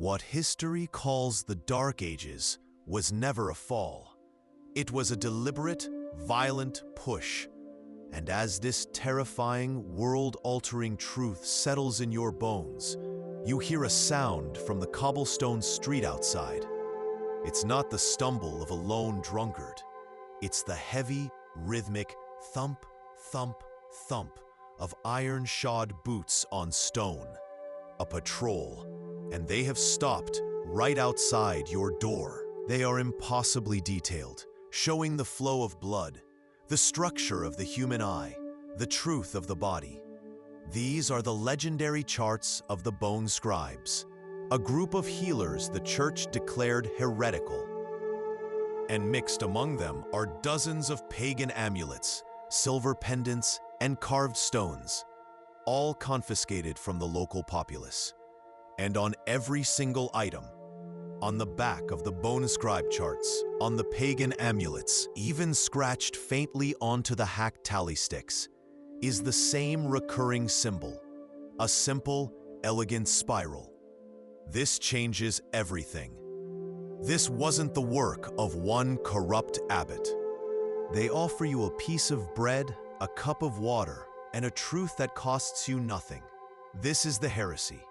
What history calls the Dark Ages was never a fall. It was a deliberate, violent push. And as this terrifying, world-altering truth settles in your bones, you hear a sound from the cobblestone street outside. It's not the stumble of a lone drunkard. It's the heavy, rhythmic thump, thump, thump of iron-shod boots on stone. A patrol, and they have stopped right outside your door. They are impossibly detailed, showing the flow of blood, the structure of the human eye, the truth of the body. These are the legendary charts of the Bone Scribes, a group of healers the church declared heretical. And mixed among them are dozens of pagan amulets, silver pendants, and carved stones, all confiscated from the local populace. And on every single item, on the back of the Bone Scribe charts, on the pagan amulets, even scratched faintly onto the hacked tally sticks, is the same recurring symbol, a simple, elegant spiral. This changes everything. This wasn't the work of one corrupt abbot. They offer you a piece of bread, a cup of water, and a truth that costs you nothing. This is the heresy.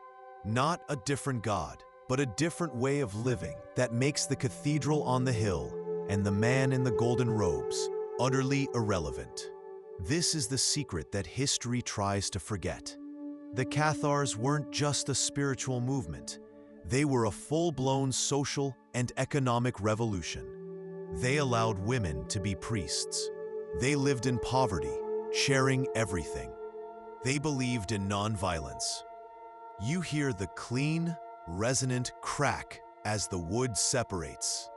Not a different God, but a different way of living that makes the cathedral on the hill and the man in the golden robes utterly irrelevant. This is the secret that history tries to forget. The Cathars weren't just a spiritual movement. They were a full-blown social and economic revolution. They allowed women to be priests. They lived in poverty, sharing everything. They believed in non-violence. You hear the clean, resonant crack as the wood separates.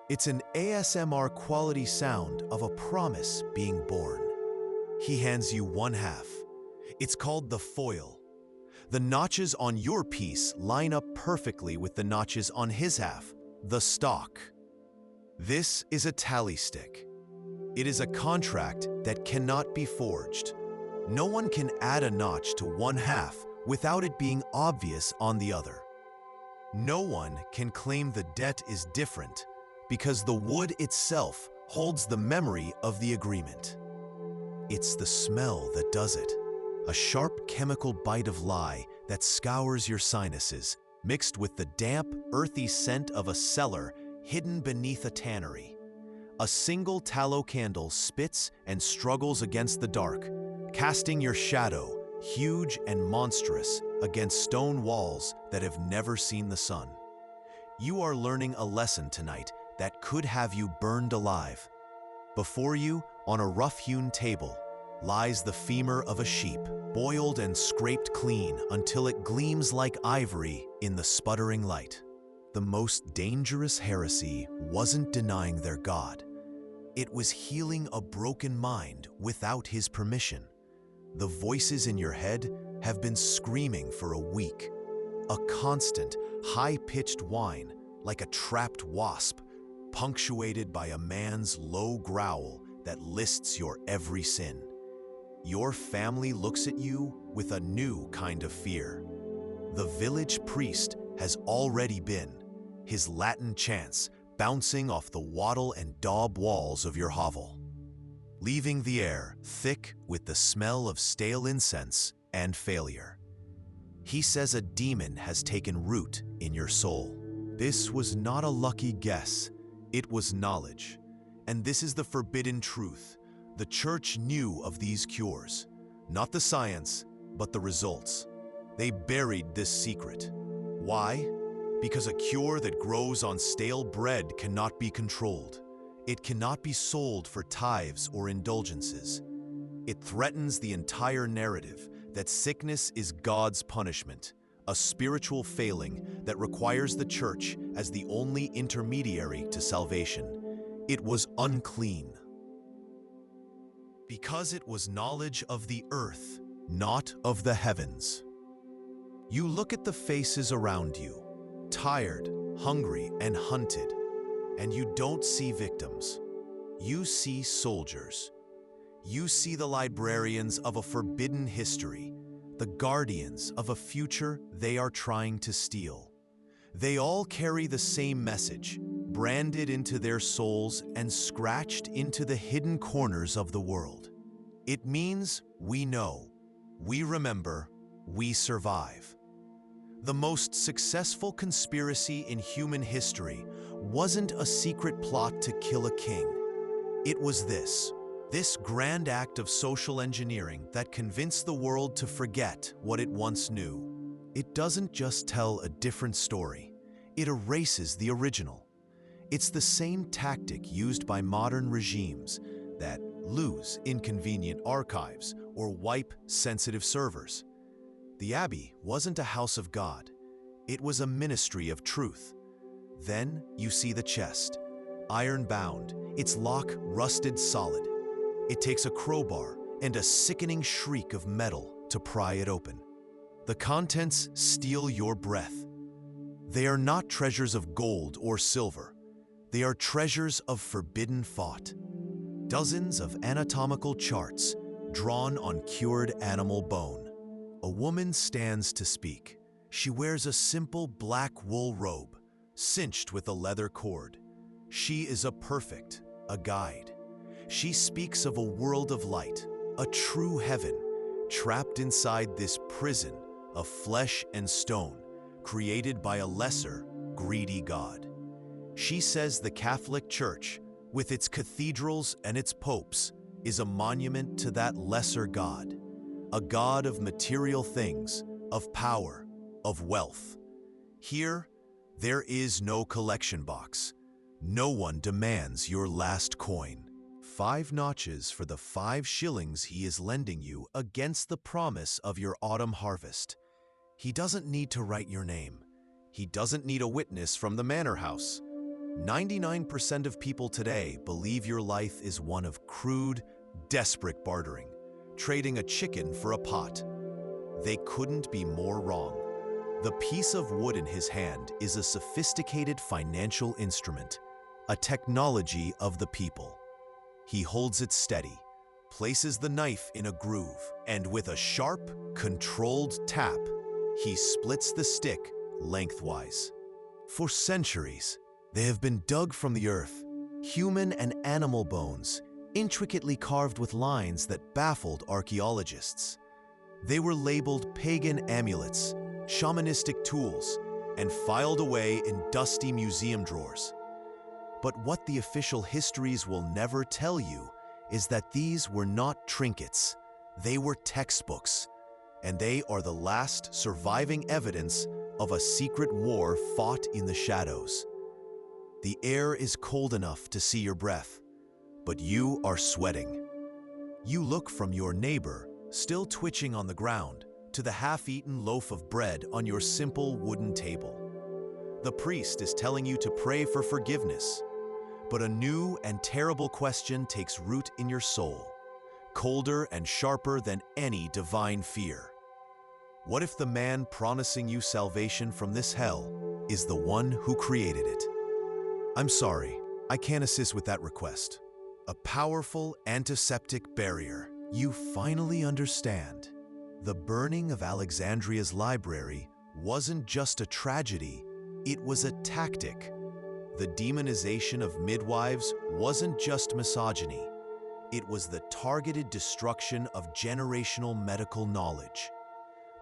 It's an ASMR quality sound of a promise being born. He hands you one half. It's called the foil. The notches on your piece line up perfectly with the notches on his half, the stock. This is a tally stick. It is a contract that cannot be forged. No one can add a notch to one half without it being obvious on the other. No one can claim the debt is different because the wood itself holds the memory of the agreement. It's the smell that does it, a sharp chemical bite of lye that scours your sinuses, mixed with the damp, earthy scent of a cellar hidden beneath a tannery. A single tallow candle spits and struggles against the dark, casting your shadow, huge and monstrous, against stone walls that have never seen the sun. You are learning a lesson tonight that could have you burned alive. Before you, on a rough-hewn table, lies the femur of a sheep, boiled and scraped clean until it gleams like ivory in the sputtering light. The most dangerous heresy wasn't denying their God. It was healing a broken mind without his permission. The voices in your head have been screaming for a week. A constant, high-pitched whine, like a trapped wasp, punctuated by a man's low growl that lists your every sin. Your family looks at you with a new kind of fear. The village priest has already been, his Latin chants bouncing off the wattle and daub walls of your hovel, leaving the air thick with the smell of stale incense and failure. He says a demon has taken root in your soul. This was not a lucky guess, it was knowledge. And this is the forbidden truth. The church knew of these cures, not the science, but the results. They buried this secret. Why? Because a cure that grows on stale bread cannot be controlled. It cannot be sold for tithes or indulgences. It threatens the entire narrative that sickness is God's punishment, a spiritual failing that requires the church as the only intermediary to salvation. It was unclean. Because it was knowledge of the earth, not of the heavens. You look at the faces around you, tired, hungry, and hunted, and you don't see victims. You see soldiers. You see the librarians of a forbidden history, the guardians of a future they are trying to steal. They all carry the same message, branded into their souls and scratched into the hidden corners of the world. It means we know, we remember, we survive. The most successful conspiracy in human history wasn't a secret plot to kill a king. It was this grand act of social engineering that convinced the world to forget what it once knew. It doesn't just tell a different story, it erases the original. It's the same tactic used by modern regimes that lose inconvenient archives or wipe sensitive servers. The Abbey wasn't a house of God, it was a ministry of truth. Then you see the chest, iron-bound, its lock rusted solid. It takes a crowbar and a sickening shriek of metal to pry it open. The contents steal your breath. They are not treasures of gold or silver. They are treasures of forbidden thought. Dozens of anatomical charts drawn on cured animal bone. A woman stands to speak. She wears a simple black wool robe, cinched with a leather cord. She is a guide. She speaks of a world of light, a true heaven, trapped inside this prison of flesh and stone, created by a lesser, greedy God. She says the Catholic Church, with its cathedrals and its popes, is a monument to that lesser God, a God of material things, of power, of wealth. Here, there is no collection box. No one demands your last coin. 5 notches for the 5 shillings he is lending you against the promise of your autumn harvest. He doesn't need to write your name. He doesn't need a witness from the manor house. 99% of people today believe your life is one of crude, desperate bartering, trading a chicken for a pot. They couldn't be more wrong. The piece of wood in his hand is a sophisticated financial instrument, a technology of the people. He holds it steady, places the knife in a groove, and with a sharp, controlled tap, he splits the stick lengthwise. For centuries, they have been dug from the earth, human and animal bones, intricately carved with lines that baffled archaeologists. They were labeled pagan amulets, shamanistic tools, and filed away in dusty museum drawers. But what the official histories will never tell you is that these were not trinkets, they were textbooks, and they are the last surviving evidence of a secret war fought in the shadows. The air is cold enough to see your breath, but you are sweating. You look from your neighbor, still twitching on the ground, to the half-eaten loaf of bread on your simple wooden table. The priest is telling you to pray for forgiveness, but a new and terrible question takes root in your soul, colder and sharper than any divine fear. What if the man promising you salvation from this hell is the one who created it? I'm sorry, I can't assist with that request. A powerful antiseptic barrier. You finally understand. The burning of Alexandria's library wasn't just a tragedy, it was a tactic. The demonization of midwives wasn't just misogyny. It was the targeted destruction of generational medical knowledge.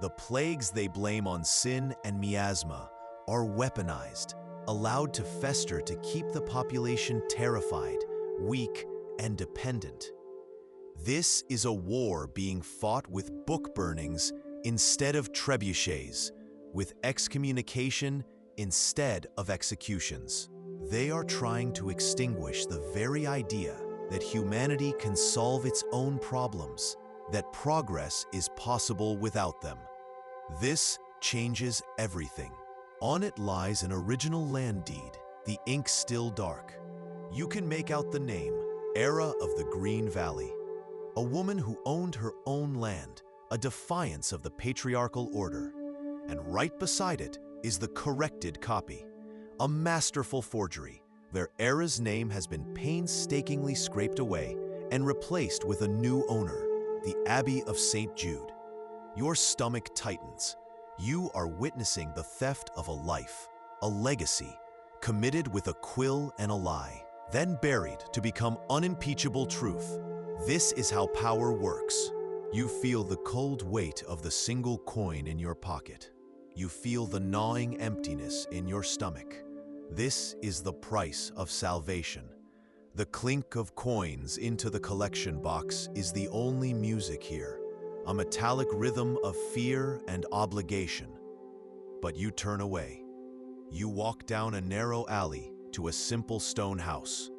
The plagues they blame on sin and miasma are weaponized, allowed to fester to keep the population terrified, weak, and dependent. This is a war being fought with book burnings instead of trebuchets, with excommunication instead of executions. They are trying to extinguish the very idea that humanity can solve its own problems, that progress is possible without them. This changes everything. On it lies an original land deed, the ink still dark. You can make out the name, Era of the Green Valley. A woman who owned her own land, a defiance of the patriarchal order. And right beside it is the corrected copy, a masterful forgery, where Era's name has been painstakingly scraped away and replaced with a new owner, the Abbey of St. Jude. Your stomach tightens. You are witnessing the theft of a life. a legacy, committed with a quill and a lie, then buried to become unimpeachable truth. This is how power works. You feel the cold weight of the single coin in your pocket. You feel the gnawing emptiness in your stomach. This is the price of salvation. The clink of coins into the collection box is the only music here, a metallic rhythm of fear and obligation. But you turn away. You walk down a narrow alley to a simple stone house.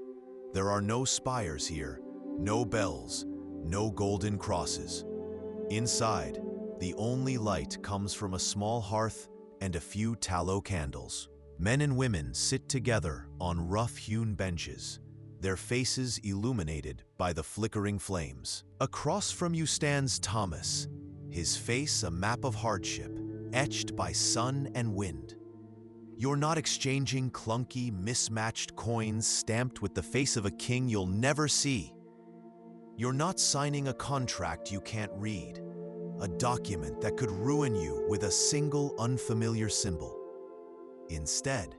There are no spires here, no bells, no golden crosses. Inside, the only light comes from a small hearth and a few tallow candles. Men and women sit together on rough-hewn benches, their faces illuminated by the flickering flames. Across from you stands Thomas, his face a map of hardship, etched by sun and wind. You're not exchanging clunky, mismatched coins stamped with the face of a king you'll never see. You're not signing a contract you can't read, a document that could ruin you with a single unfamiliar symbol. Instead,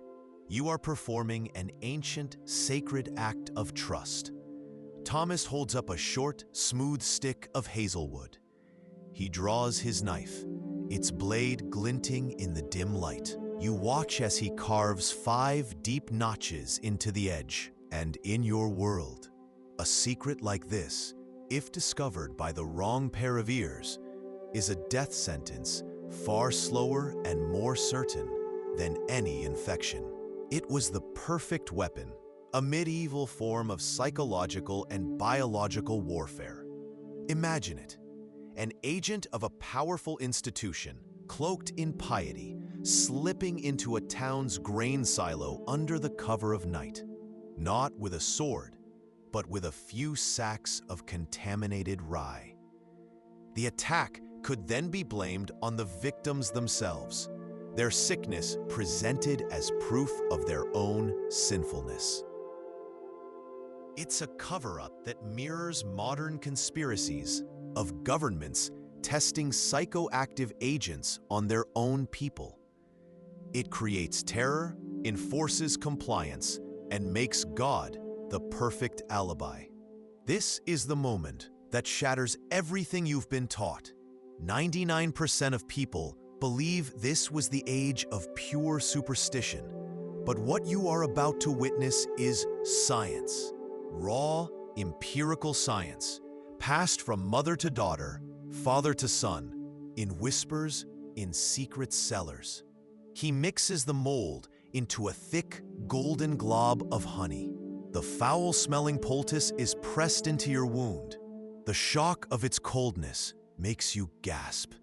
you are performing an ancient, sacred act of trust. Thomas holds up a short, smooth stick of hazelwood. He draws his knife, its blade glinting in the dim light. You watch as he carves 5 deep notches into the edge. And in your world, a secret like this, if discovered by the wrong pair of ears, is a death sentence far slower and more certain than any infection. It was the perfect weapon, a medieval form of psychological and biological warfare. Imagine it, an agent of a powerful institution, cloaked in piety, slipping into a town's grain silo under the cover of night, not with a sword, but with a few sacks of contaminated rye. The attack could then be blamed on the victims themselves, their sickness presented as proof of their own sinfulness. It's a cover-up that mirrors modern conspiracies of governments testing psychoactive agents on their own people. It creates terror, enforces compliance, and makes God the perfect alibi. This is the moment that shatters everything you've been taught. 99% of people believe this was the age of pure superstition. But what you are about to witness is science. Raw, empirical science, passed from mother to daughter, father to son, in whispers, in secret cellars. He mixes the mold into a thick, golden glob of honey. The foul-smelling poultice is pressed into your wound. The shock of its coldness makes you gasp.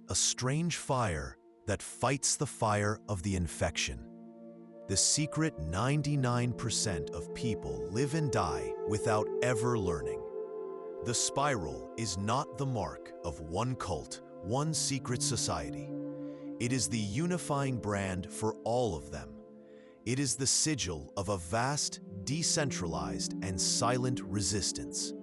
A strange fire that fights the fire of the infection. The secret 99% of people live and die without ever learning. The spiral is not the mark of one cult, one secret society. It is the unifying brand for all of them. It is the sigil of a vast, decentralized, and silent resistance.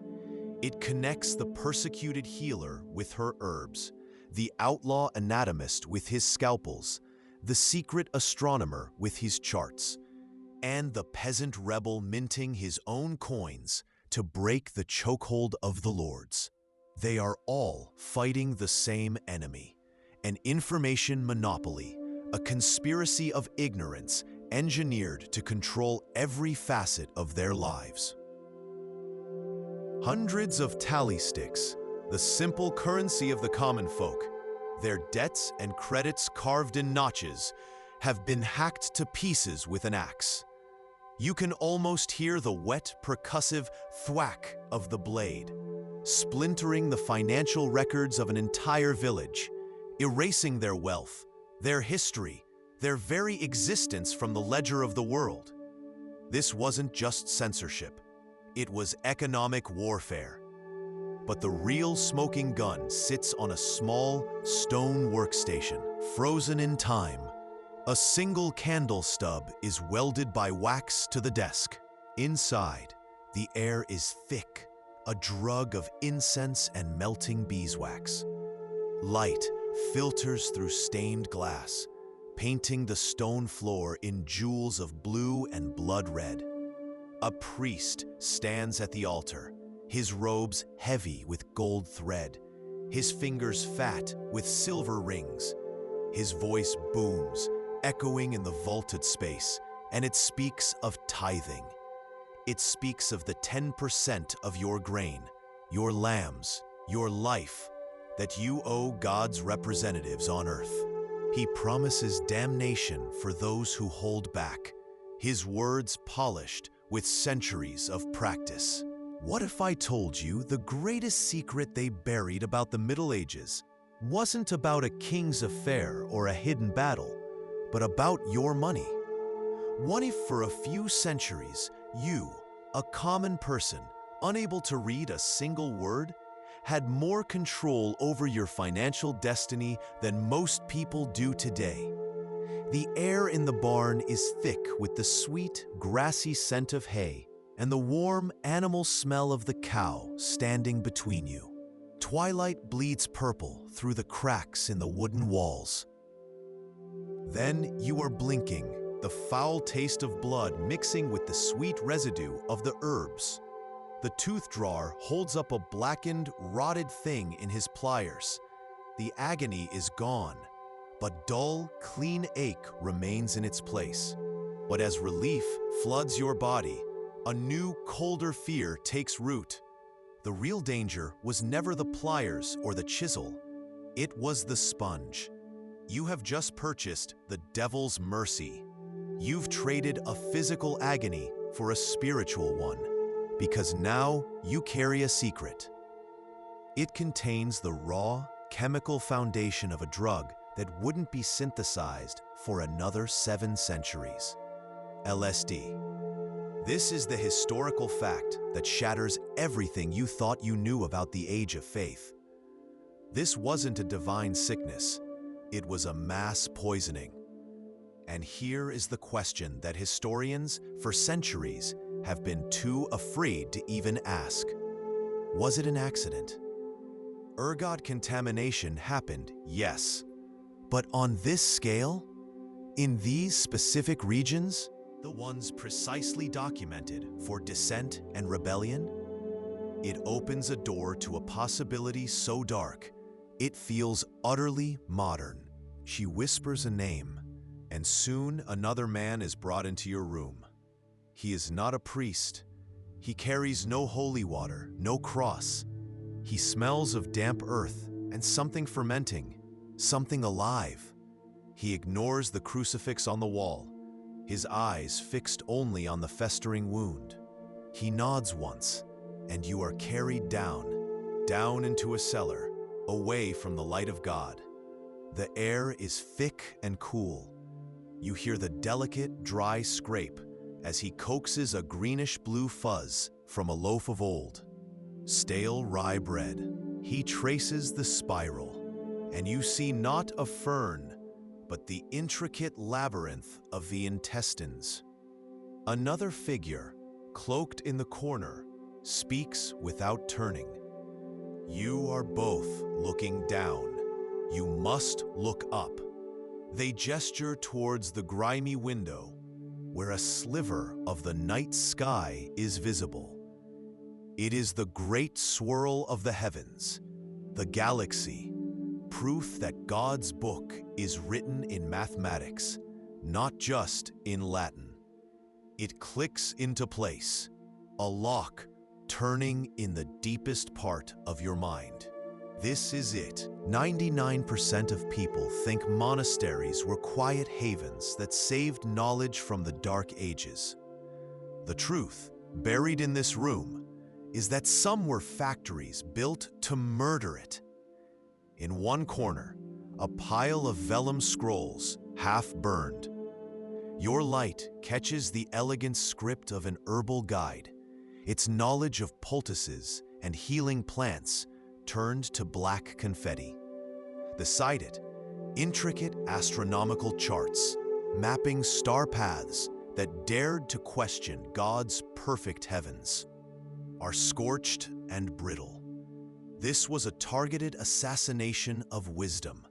It connects the persecuted healer with her herbs, the outlaw anatomist with his scalpels, the secret astronomer with his charts, and the peasant rebel minting his own coins to break the chokehold of the lords. They are all fighting the same enemy, an information monopoly, a conspiracy of ignorance engineered to control every facet of their lives. Hundreds of tally sticks, the simple currency of the common folk, their debts and credits carved in notches, have been hacked to pieces with an axe. You can almost hear the wet, percussive thwack of the blade, splintering the financial records of an entire village, erasing their wealth, their history, their very existence from the ledger of the world. This wasn't just censorship. It was economic warfare. But the real smoking gun sits on a small stone workstation, frozen in time. A single candle stub is welded by wax to the desk. Inside, the air is thick, a drug of incense and melting beeswax. Light filters through stained glass, painting the stone floor in jewels of blue and blood red. A priest stands at the altar, his robes heavy with gold thread, his fingers fat with silver rings. His voice booms, echoing in the vaulted space, and it speaks of tithing. It speaks of the 10% of your grain, your lambs, your life, that you owe God's representatives on earth. He promises damnation for those who hold back, his words polished with centuries of practice. What if I told you the greatest secret they buried about the Middle Ages wasn't about a king's affair or a hidden battle, but about your money? What if for a few centuries, you, a common person, unable to read a single word, had more control over your financial destiny than most people do today? The air in the barn is thick with the sweet, grassy scent of hay and the warm animal smell of the cow standing between you. Twilight bleeds purple through the cracks in the wooden walls. Then you are blinking, the foul taste of blood mixing with the sweet residue of the herbs. The tooth drawer holds up a blackened, rotted thing in his pliers. The agony is gone, but dull, clean ache remains in its place. But as relief floods your body, a new, colder fear takes root. The real danger was never the pliers or the chisel. It was the sponge. You have just purchased the devil's mercy. You've traded a physical agony for a spiritual one, because now you carry a secret. It contains the raw, chemical foundation of a drug that wouldn't be synthesized for another 7 centuries. LSD. This is the historical fact that shatters everything you thought you knew about the age of faith. This wasn't a divine sickness, it was a mass poisoning. And here is the question that historians, for centuries, have been too afraid to even ask. Was it an accident? Ergot contamination happened, yes. But on this scale? In these specific regions? The ones precisely documented for dissent and rebellion? It opens a door to a possibility so dark, it feels utterly modern. She whispers a name, and soon another man is brought into your room. He is not a priest. He carries no holy water, no cross. He smells of damp earth and something fermenting, something alive. He ignores the crucifix on the wall, his eyes fixed only on the festering wound. He nods once, and you are carried down into a cellar, away from the light of God. The air is thick and cool. You hear the delicate, dry scrape as he coaxes a greenish-blue fuzz from a loaf of old, stale rye bread. He traces the spiral, and you see not a fern, but the intricate labyrinth of the intestines. Another figure, cloaked in the corner, speaks without turning. You are both looking down. You must look up. They gesture towards the grimy window, where a sliver of the night sky is visible. It is the great swirl of the heavens, the galaxy, proof that God's book is written in mathematics, not just in Latin. It clicks into place, a lock turning in the deepest part of your mind. This is it. 99% of people think monasteries were quiet havens that saved knowledge from the Dark Ages. The truth, buried in this room, is that some were factories built to murder it. In one corner, a pile of vellum scrolls, half burned. Your light catches the elegant script of an herbal guide, its knowledge of poultices and healing plants turned to black confetti. Beside it, intricate astronomical charts, mapping star paths that dared to question God's perfect heavens, are scorched and brittle. This was a targeted assassination of wisdom.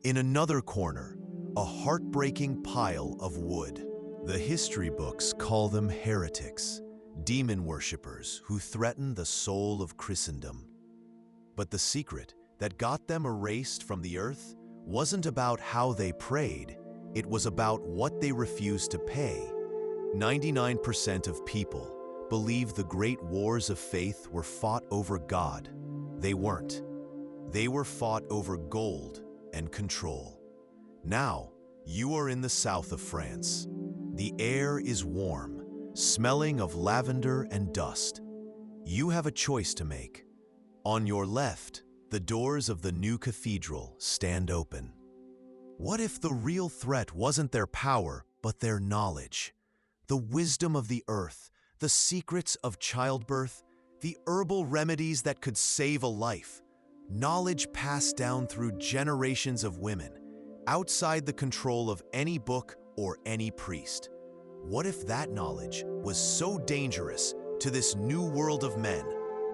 In another corner, a heartbreaking pile of wood. The history books call them heretics, demon worshippers who threaten the soul of Christendom. But the secret that got them erased from the earth wasn't about how they prayed, it was about what they refused to pay. 99% of people believe the great wars of faith were fought over God. They weren't. They were fought over gold and control. Now, you are in the south of France. The air is warm, smelling of lavender and dust. You have a choice to make. On your left, the doors of the new cathedral stand open. What if the real threat wasn't their power, but their knowledge? The wisdom of the earth, the secrets of childbirth, the herbal remedies that could save a life. Knowledge passed down through generations of women, outside the control of any book or any priest. What if that knowledge was so dangerous to this new world of men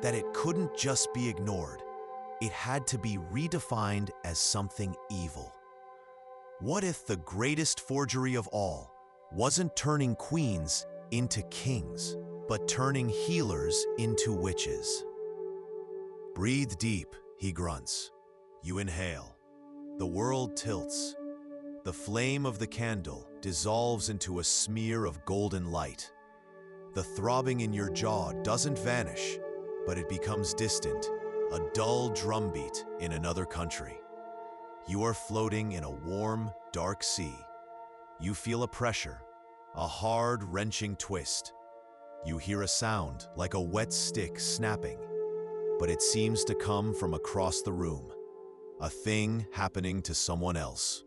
that it couldn't just be ignored? It had to be redefined as something evil. What if the greatest forgery of all wasn't turning queens into kings, but turning healers into witches? Breathe deep, he grunts. You inhale. The world tilts. The flame of the candle dissolves into a smear of golden light. The throbbing in your jaw doesn't vanish, but it becomes distant, a dull drumbeat in another country. You are floating in a warm, dark sea. You feel a pressure, a hard, wrenching twist. You hear a sound like a wet stick snapping, but it seems to come from across the room, a thing happening to someone else.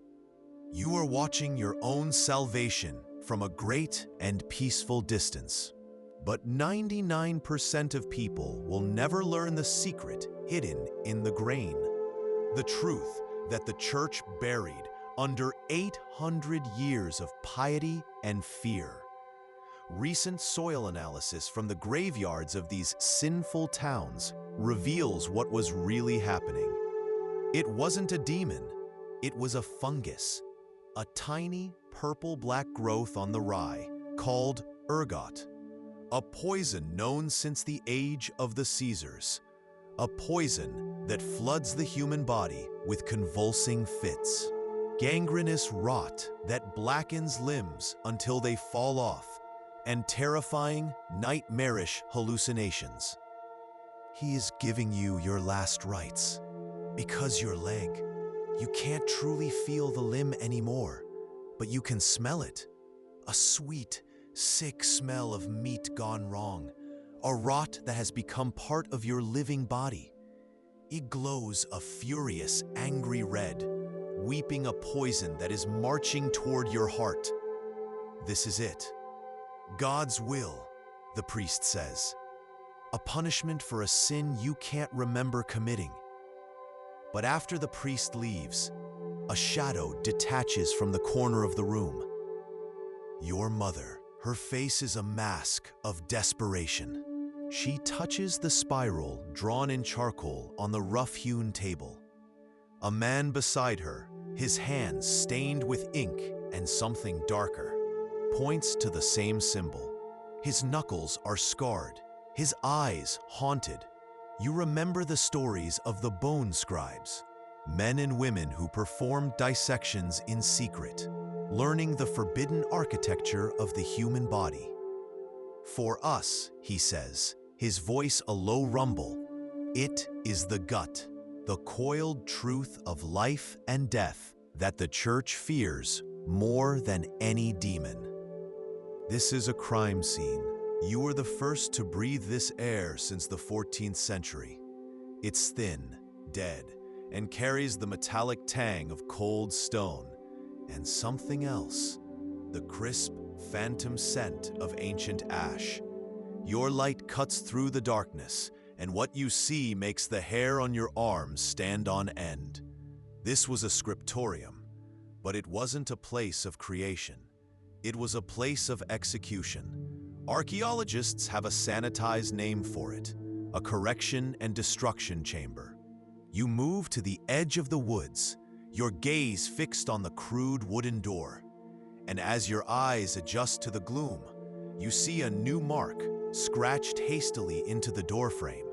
You are watching your own salvation from a great and peaceful distance. But 99% of people will never learn the secret hidden in the grain. The truth that the church buried under 800 years of piety and fear. Recent soil analysis from the graveyards of these sinful towns reveals what was really happening. It wasn't a demon, it was a fungus, a tiny purple-black growth on the rye called ergot, a poison known since the age of the Caesars, a poison that floods the human body with convulsing fits, gangrenous rot that blackens limbs until they fall off, and terrifying, nightmarish hallucinations. He is giving you your last rites. Because your leg, you can't truly feel the limb anymore, but you can smell it. A sweet, sick smell of meat gone wrong, a rot that has become part of your living body. It glows a furious, angry red, weeping a poison that is marching toward your heart. This is it. God's will, the priest says. A punishment for a sin you can't remember committing. But after the priest leaves, a shadow detaches from the corner of the room. Your mother, her face is a mask of desperation. She touches the spiral drawn in charcoal on the rough-hewn table. A man beside her, his hands stained with ink and something darker, points to the same symbol. His knuckles are scarred, his eyes haunted. You remember the stories of the bone scribes, men and women who performed dissections in secret, learning the forbidden architecture of the human body. For us, he says, his voice a low rumble, it is the gut, the coiled truth of life and death that the church fears more than any demon. This is a crime scene. You were the first to breathe this air since the 14th century. It's thin, dead, and carries the metallic tang of cold stone, and something else, the crisp, phantom scent of ancient ash. Your light cuts through the darkness, and what you see makes the hair on your arms stand on end. This was a scriptorium, but it wasn't a place of creation. It was a place of execution. Archaeologists have a sanitized name for it, a correction and destruction chamber. You move to the edge of the woods, your gaze fixed on the crude wooden door. And as your eyes adjust to the gloom, you see a new mark scratched hastily into the doorframe.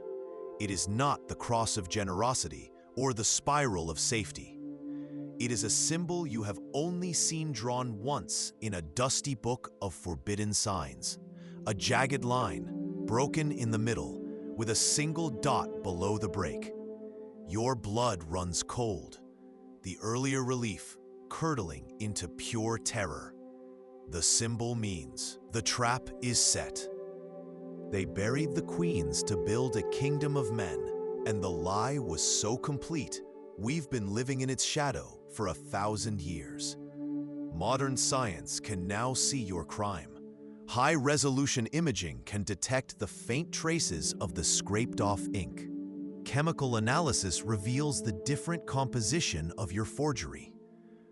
It is not the cross of generosity or the spiral of safety. It is a symbol you have only seen drawn once in a dusty book of forbidden signs. A jagged line, broken in the middle, with a single dot below the break. Your blood runs cold, the earlier relief curdling into pure terror. The symbol means the trap is set. They buried the queens to build a kingdom of men, and the lie was so complete, we've been living in its shadow for 1,000 years. Modern science can now see your crime. High-resolution imaging can detect the faint traces of the scraped-off ink. Chemical analysis reveals the different composition of your forgery.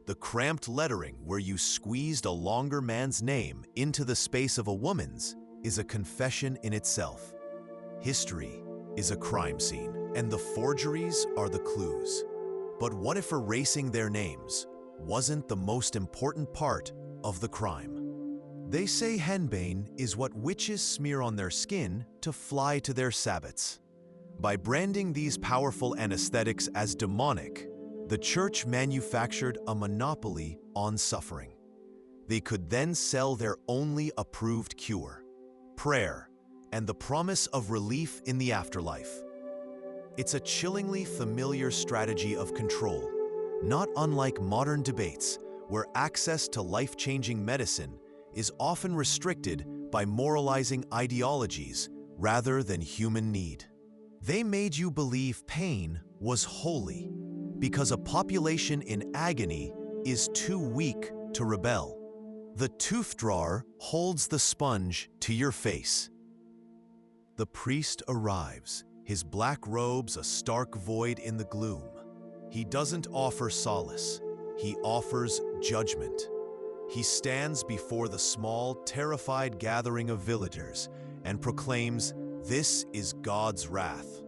The cramped lettering where you squeezed a longer man's name into the space of a woman's is a confession in itself. History is a crime scene, and the forgeries are the clues. But what if erasing their names wasn't the most important part of the crime? They say henbane is what witches smear on their skin to fly to their sabbats. By branding these powerful anesthetics as demonic, the church manufactured a monopoly on suffering. They could then sell their only approved cure, prayer, and the promise of relief in the afterlife. It's a chillingly familiar strategy of control, not unlike modern debates where access to life-changing medicine is often restricted by moralizing ideologies rather than human need. They made you believe pain was holy because a population in agony is too weak to rebel. The tooth drawer holds the sponge to your face. The priest arrives, his black robes a stark void in the gloom. He doesn't offer solace, he offers judgment. He stands before the small, terrified gathering of villagers and proclaims, "This is God's wrath."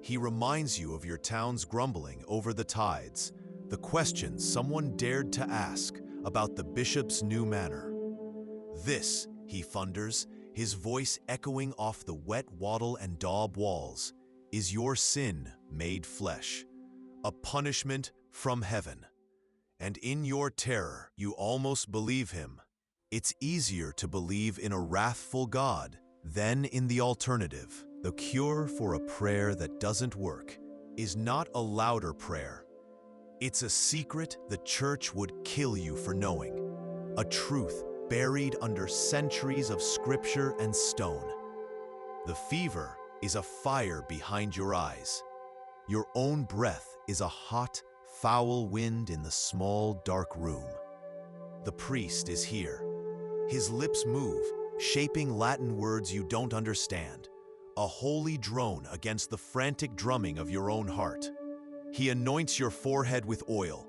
He reminds you of your town's grumbling over the tides, the questions someone dared to ask about the bishop's new manor. "This," he thunders, his voice echoing off the wet wattle and daub walls, "is your sin made flesh, a punishment from heaven." And in your terror, you almost believe him. It's easier to believe in a wrathful God than in the alternative. The cure for a prayer that doesn't work is not a louder prayer. It's a secret the church would kill you for knowing, a truth buried under centuries of scripture and stone. The fever is a fire behind your eyes. Your own breath is a hot, foul wind in the small, dark room. The priest is here. His lips move, shaping Latin words you don't understand, a holy drone against the frantic drumming of your own heart. He anoints your forehead with oil,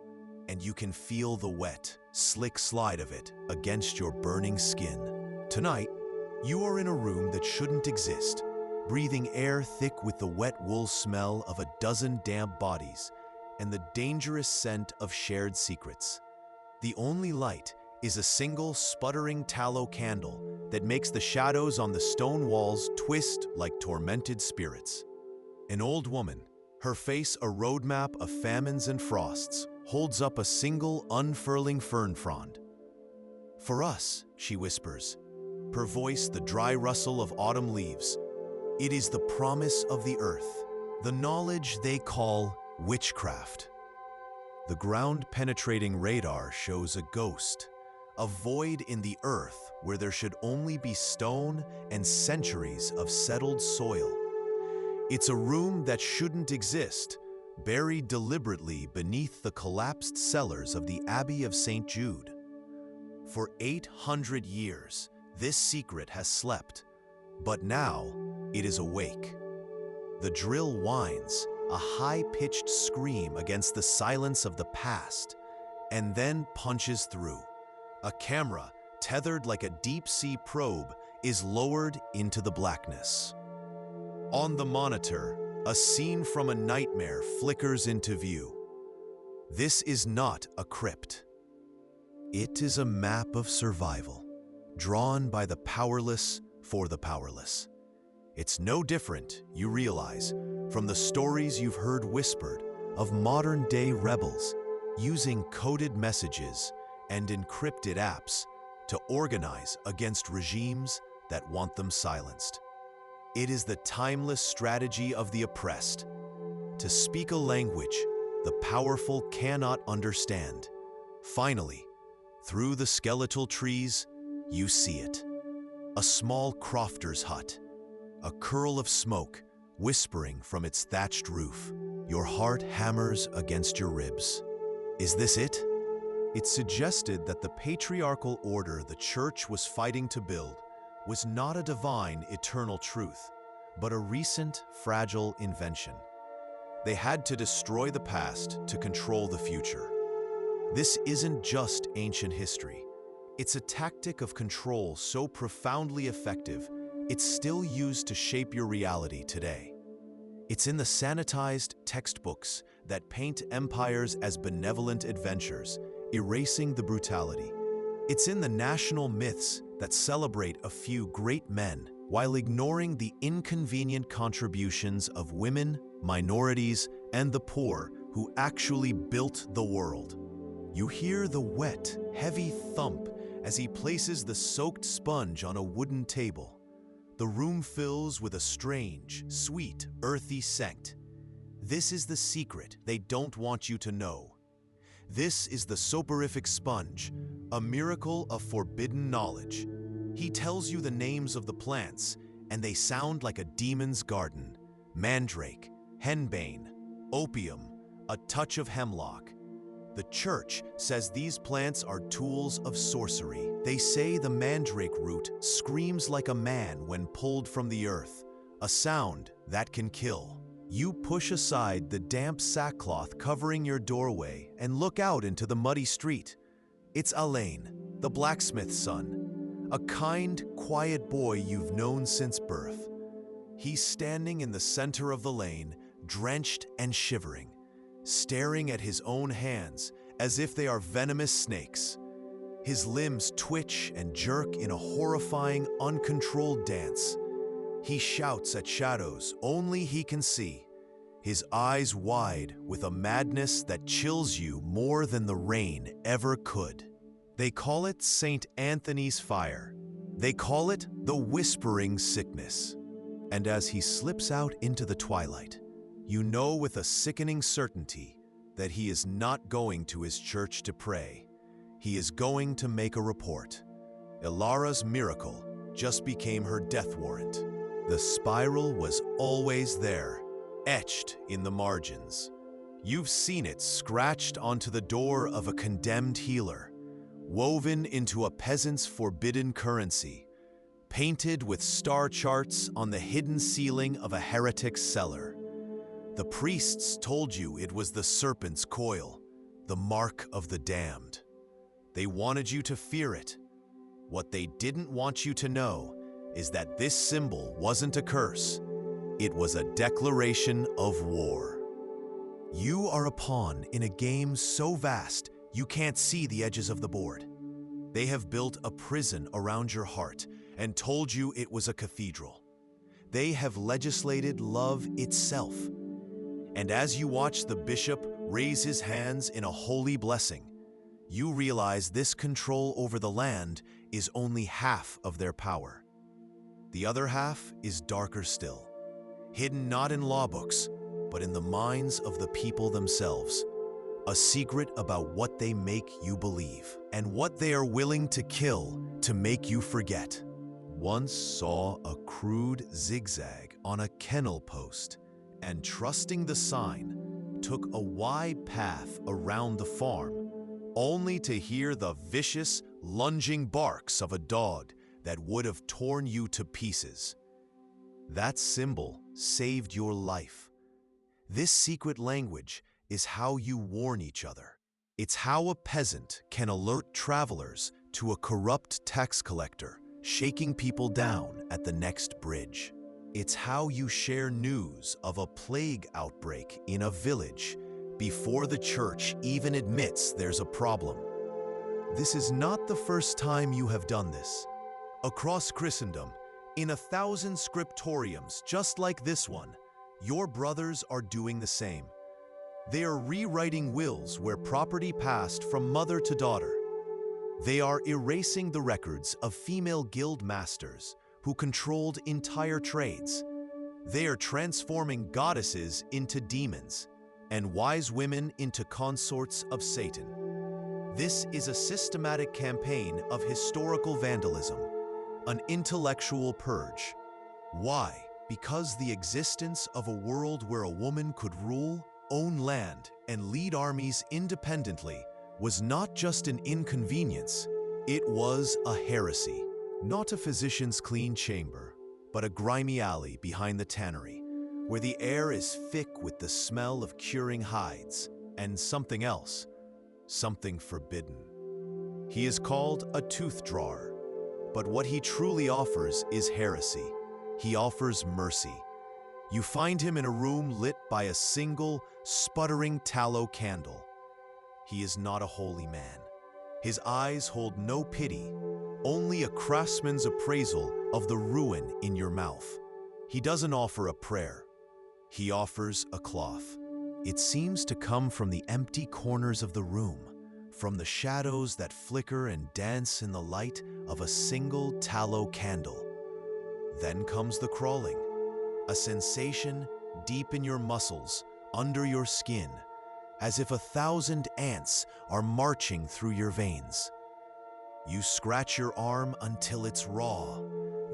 and you can feel the wet, slick slide of it against your burning skin. Tonight, you are in a room that shouldn't exist, breathing air thick with the wet wool smell of a dozen damp bodies and the dangerous scent of shared secrets. The only light is a single sputtering tallow candle that makes the shadows on the stone walls twist like tormented spirits. An old woman, her face a roadmap of famines and frosts, holds up a single unfurling fern frond. "For us," she whispers, her voice the dry rustle of autumn leaves, "it is the promise of the earth, the knowledge they call witchcraft." The ground-penetrating radar shows a ghost, a void in the earth where there should only be stone and centuries of settled soil. It's a room that shouldn't exist, buried deliberately beneath the collapsed cellars of the Abbey of St. Jude. For 800 years, this secret has slept, but now it is awake. The drill whines, a high-pitched scream against the silence of the past, and then punches through. A camera, tethered like a deep-sea probe, is lowered into the blackness. On the monitor, a scene from a nightmare flickers into view. This is not a crypt. It is a map of survival, drawn by the powerless for the powerless. It's no different, you realize, from the stories you've heard whispered of modern-day rebels using coded messages and encrypted apps to organize against regimes that want them silenced. It is the timeless strategy of the oppressed, to speak a language the powerful cannot understand. Finally, through the skeletal trees, you see it. A small crofter's hut, a curl of smoke whispering from its thatched roof. Your heart hammers against your ribs. Is this it? It suggested that the patriarchal order the church was fighting to build was not a divine, eternal truth, but a recent, fragile invention. They had to destroy the past to control the future. This isn't just ancient history. It's a tactic of control so profoundly effective, it's still used to shape your reality today. It's in the sanitized textbooks that paint empires as benevolent adventures, erasing the brutality. It's in the national myths that celebrate a few great men while ignoring the inconvenient contributions of women, minorities, and the poor who actually built the world. You hear the wet, heavy thump as he places the soaked sponge on a wooden table. The room fills with a strange, sweet, earthy scent. This is the secret they don't want you to know. This is the soporific sponge, a miracle of forbidden knowledge. He tells you the names of the plants, and they sound like a demon's garden. Mandrake, henbane, opium, a touch of hemlock. The church says these plants are tools of sorcery. They say the mandrake root screams like a man when pulled from the earth, a sound that can kill. You push aside the damp sackcloth covering your doorway and look out into the muddy street. It's Alain, the blacksmith's son, a kind, quiet boy you've known since birth. He's standing in the center of the lane, drenched and shivering, staring at his own hands as if they are venomous snakes. His limbs twitch and jerk in a horrifying, uncontrolled dance. He shouts at shadows only he can see, his eyes wide with a madness that chills you more than the rain ever could. They call it St. Anthony's fire. They call it the whispering sickness. And as he slips out into the twilight, you know with a sickening certainty that he is not going to his church to pray. He is going to make a report. Ilara's miracle just became her death warrant. The spiral was always there, etched in the margins. You've seen it scratched onto the door of a condemned healer, woven into a peasant's forbidden currency, painted with star charts on the hidden ceiling of a heretic's cellar. The priests told you it was the serpent's coil, the mark of the damned. They wanted you to fear it. What they didn't want you to know is that this symbol wasn't a curse. It was a declaration of war. You are a pawn in a game so vast you can't see the edges of the board. They have built a prison around your heart and told you it was a cathedral. They have legislated love itself. And as you watch the bishop raise his hands in a holy blessing, you realize this control over the land is only half of their power. The other half is darker still, hidden not in law books, but in the minds of the people themselves. A secret about what they make you believe and what they are willing to kill to make you forget. Once saw a crude zigzag on a kennel post, and trusting the sign, took a wide path around the farm, only to hear the vicious, lunging barks of a dog that would have torn you to pieces. That symbol saved your life. This secret language is how you warn each other. It's how a peasant can alert travelers to a corrupt tax collector shaking people down at the next bridge. It's how you share news of a plague outbreak in a village, before the church even admits there's a problem. This is not the first time you have done this. Across Christendom, in 1,000 scriptoriums just like this one, your brothers are doing the same. They are rewriting wills where property passed from mother to daughter. They are erasing the records of female guild masters who controlled entire trades. They are transforming goddesses into demons and wise women into consorts of Satan. This is a systematic campaign of historical vandalism, an intellectual purge. Why? Because the existence of a world where a woman could rule, own land, and lead armies independently was not just an inconvenience, it was a heresy. Not a physician's clean chamber, but a grimy alley behind the tannery, where the air is thick with the smell of curing hides and something else, something forbidden. He is called a tooth drawer, but what he truly offers is heresy. He offers mercy. You find him in a room lit by a single, sputtering tallow candle. He is not a holy man. His eyes hold no pity, only a craftsman's appraisal of the ruin in your mouth. He doesn't offer a prayer. He offers a cloth. It seems to come from the empty corners of the room, from the shadows that flicker and dance in the light of a single tallow candle. Then comes the crawling, a sensation deep in your muscles, under your skin, as if 1,000 ants are marching through your veins. You scratch your arm until it's raw,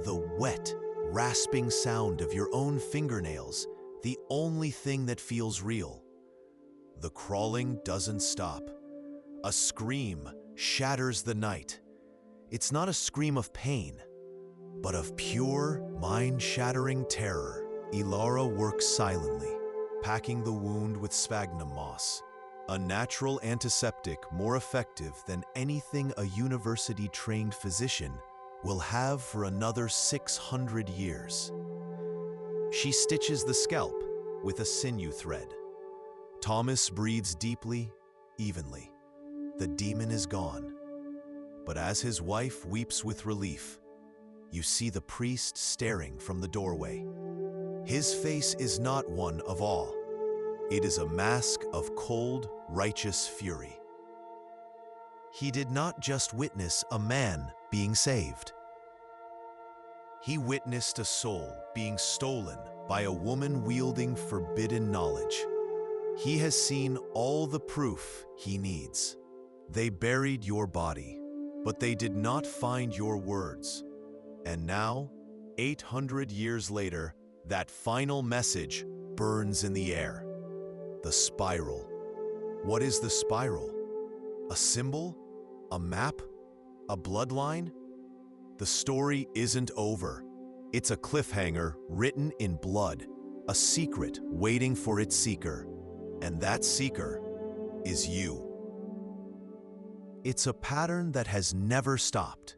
the wet, rasping sound of your own fingernails, the only thing that feels real. The crawling doesn't stop. A scream shatters the night. It's not a scream of pain, but of pure, mind-shattering terror. Ilara works silently, packing the wound with sphagnum moss, a natural antiseptic more effective than anything a university-trained physician will have for another 600 years. She stitches the scalp with a sinew thread. Thomas breathes deeply, evenly. The demon is gone. But as his wife weeps with relief, you see the priest staring from the doorway. His face is not one of awe. It is a mask of cold, righteous fury. He did not just witness a man being saved. He witnessed a soul being stolen by a woman wielding forbidden knowledge. He has seen all the proof he needs. They buried your body, but they did not find your words. And now, 800 years later, that final message burns in the air. The spiral. What is the spiral? A symbol? A map? A bloodline? The story isn't over. It's a cliffhanger written in blood, a secret waiting for its seeker. And that seeker is you. It's a pattern that has never stopped.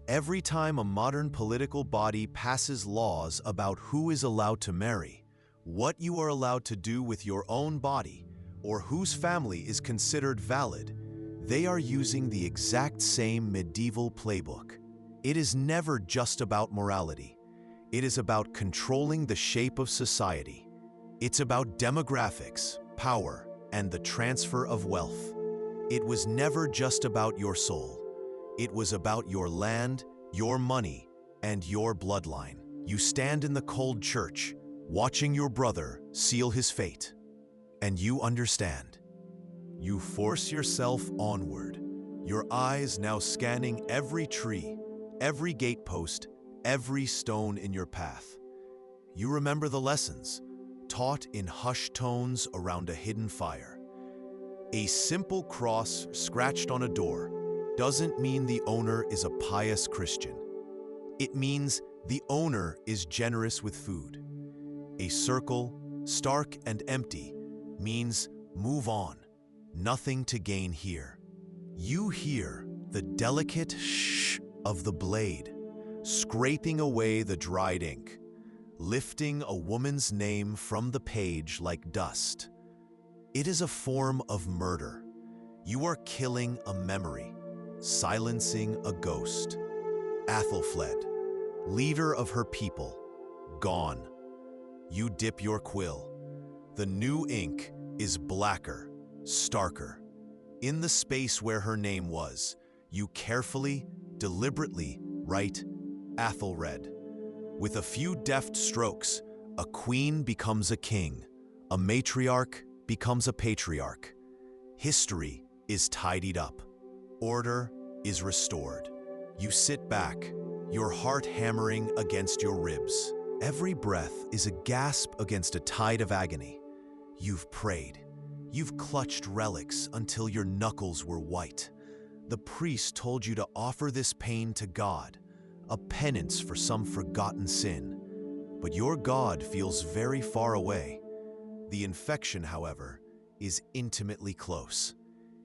Every time a modern political body passes laws about who is allowed to marry, what you are allowed to do with your own body, or whose family is considered valid, they are using the exact same medieval playbook. It is never just about morality. It is about controlling the shape of society. It's about demographics, power, and the transfer of wealth. It was never just about your soul. It was about your land, your money, and your bloodline. You stand in the cold church, watching your brother seal his fate. And you understand. You force yourself onward, your eyes now scanning every tree, every gatepost, every stone in your path. You remember the lessons, taught in hushed tones around a hidden fire. A simple cross scratched on a door doesn't mean the owner is a pious Christian. It means the owner is generous with food. A circle, stark and empty, means move on, nothing to gain here. You hear the delicate shh of the blade, scraping away the dried ink, lifting a woman's name from the page like dust. It is a form of murder. You are killing a memory, silencing a ghost. Athel fled, leader of her people, gone. You dip your quill. The new ink is blacker, starker. In the space where her name was, you carefully, deliberately write Athelred. With a few deft strokes, a queen becomes a king, a matriarch becomes a patriarch. History is tidied up. Order is restored. You sit back, your heart hammering against your ribs. Every breath is a gasp against a tide of agony. You've prayed. You've clutched relics until your knuckles were white. The priest told you to offer this pain to God, a penance for some forgotten sin. But your God feels very far away. The infection, however, is intimately close.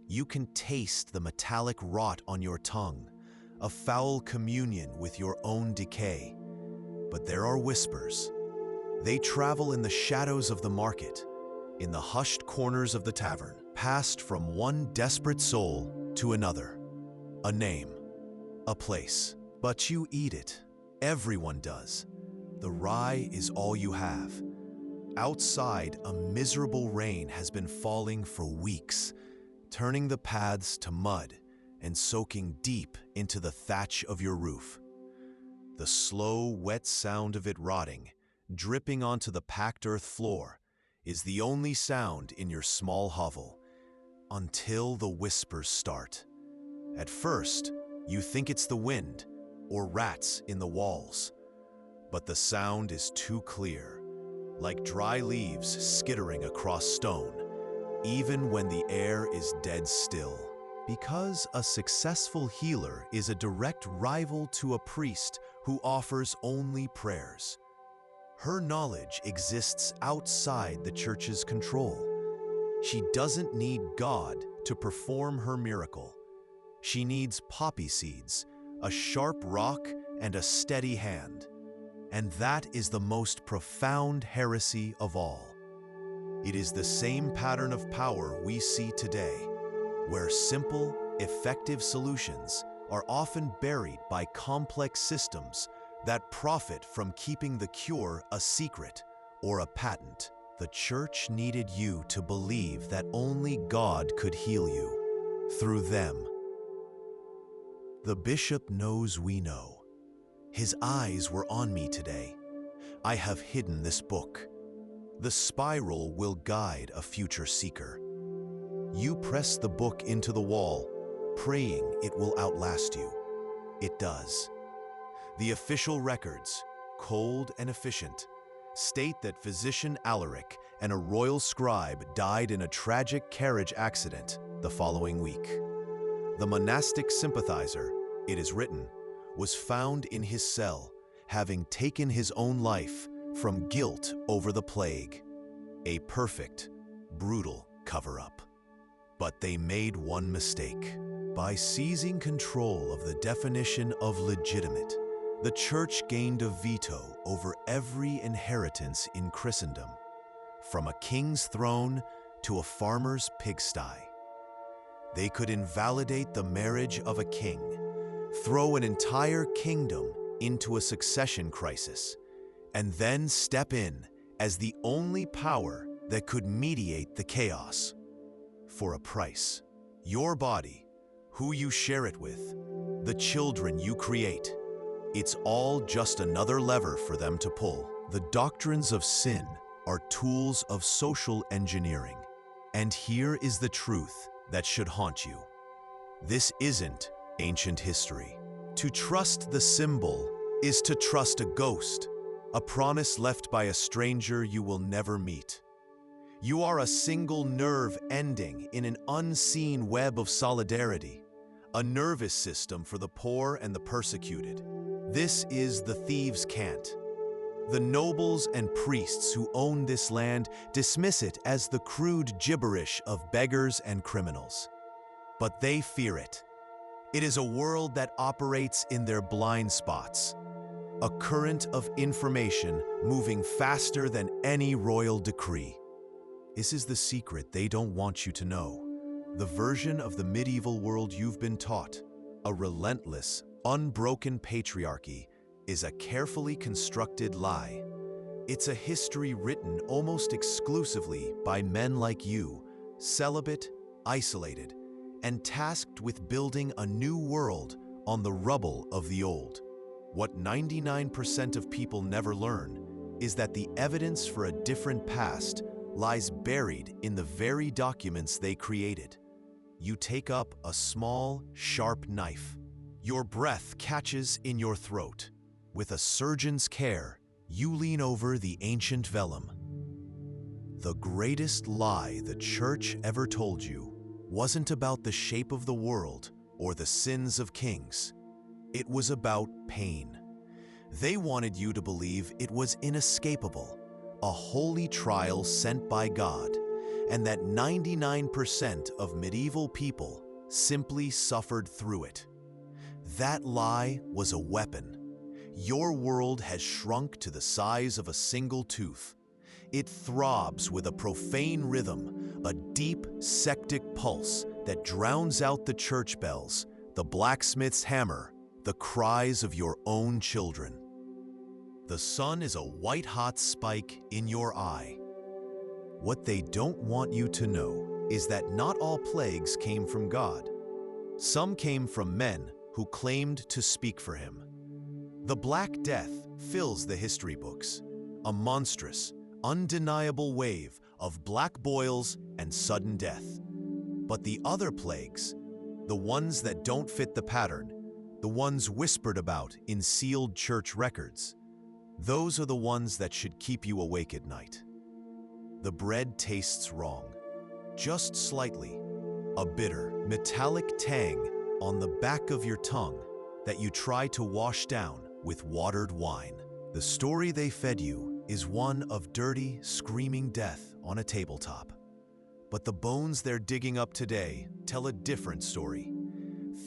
You can taste the metallic rot on your tongue, a foul communion with your own decay. But there are whispers. They travel in the shadows of the market, in the hushed corners of the tavern, passed from one desperate soul to another. A name, a place, but you eat it. Everyone does. The rye is all you have. Outside, a miserable rain has been falling for weeks, turning the paths to mud and soaking deep into the thatch of your roof. The slow, wet sound of it rotting, dripping onto the packed earth floor, is the only sound in your small hovel, until the whispers start. At first, you think it's the wind or rats in the walls, but the sound is too clear, like dry leaves skittering across stone, even when the air is dead still. Because a successful healer is a direct rival to a priest who offers only prayers. Her knowledge exists outside the church's control. She doesn't need God to perform her miracle. She needs poppy seeds, a sharp rock, and a steady hand. And that is the most profound heresy of all. It is the same pattern of power we see today, where simple, effective solutions are often buried by complex systems that profit from keeping the cure a secret or a patent. The church needed you to believe that only God could heal you through them. The bishop knows we know. His eyes were on me today. I have hidden this book. The spiral will guide a future seeker. You press the book into the wall, praying it will outlast you. It does. The official records, cold and efficient, state that physician Alaric and a royal scribe died in a tragic carriage accident the following week. The monastic sympathizer, it is written, was found in his cell, having taken his own life from guilt over the plague. A perfect, brutal cover-up. But they made one mistake. By seizing control of the definition of legitimate, the church gained a veto over every inheritance in Christendom, from a king's throne to a farmer's pigsty. They could invalidate the marriage of a king, throw an entire kingdom into a succession crisis, and then step in as the only power that could mediate the chaos. For a price. Your body, who you share it with, the children you create, it's all just another lever for them to pull. The doctrines of sin are tools of social engineering. And here is the truth that should haunt you. This isn't ancient history. To trust the symbol is to trust a ghost, a promise left by a stranger you will never meet. You are a single nerve ending in an unseen web of solidarity, a nervous system for the poor and the persecuted. This is the thieves' cant. The nobles and priests who own this land dismiss it as the crude gibberish of beggars and criminals. But they fear it. It is a world that operates in their blind spots, a current of information moving faster than any royal decree. This is the secret they don't want you to know. The version of the medieval world you've been taught, a relentless, unbroken patriarchy, is a carefully constructed lie. It's a history written almost exclusively by men like you, celibate, isolated, and tasked with building a new world on the rubble of the old. What 99% of people never learn is that the evidence for a different past lies buried in the very documents they created. You take up a small, sharp knife. Your breath catches in your throat. With a surgeon's care, you lean over the ancient vellum. The greatest lie the church ever told you wasn't about the shape of the world or the sins of kings. It was about pain. They wanted you to believe it was inescapable, a holy trial sent by God, and that 99% of medieval people simply suffered through it. That lie was a weapon. Your world has shrunk to the size of a single tooth. It throbs with a profane rhythm, a deep, sectic pulse that drowns out the church bells, the blacksmith's hammer, the cries of your own children. The sun is a white-hot spike in your eye. What they don't want you to know is that not all plagues came from God. Some came from men who claimed to speak for him. The Black Death fills the history books, a monstrous, undeniable wave of black boils and sudden death. But the other plagues, the ones that don't fit the pattern, the ones whispered about in sealed church records, those are the ones that should keep you awake at night. The bread tastes wrong, just slightly, a bitter, metallic tang on the back of your tongue that you try to wash down with watered wine. The story they fed you is one of dirty, screaming death on a tabletop. But the bones they're digging up today tell a different story.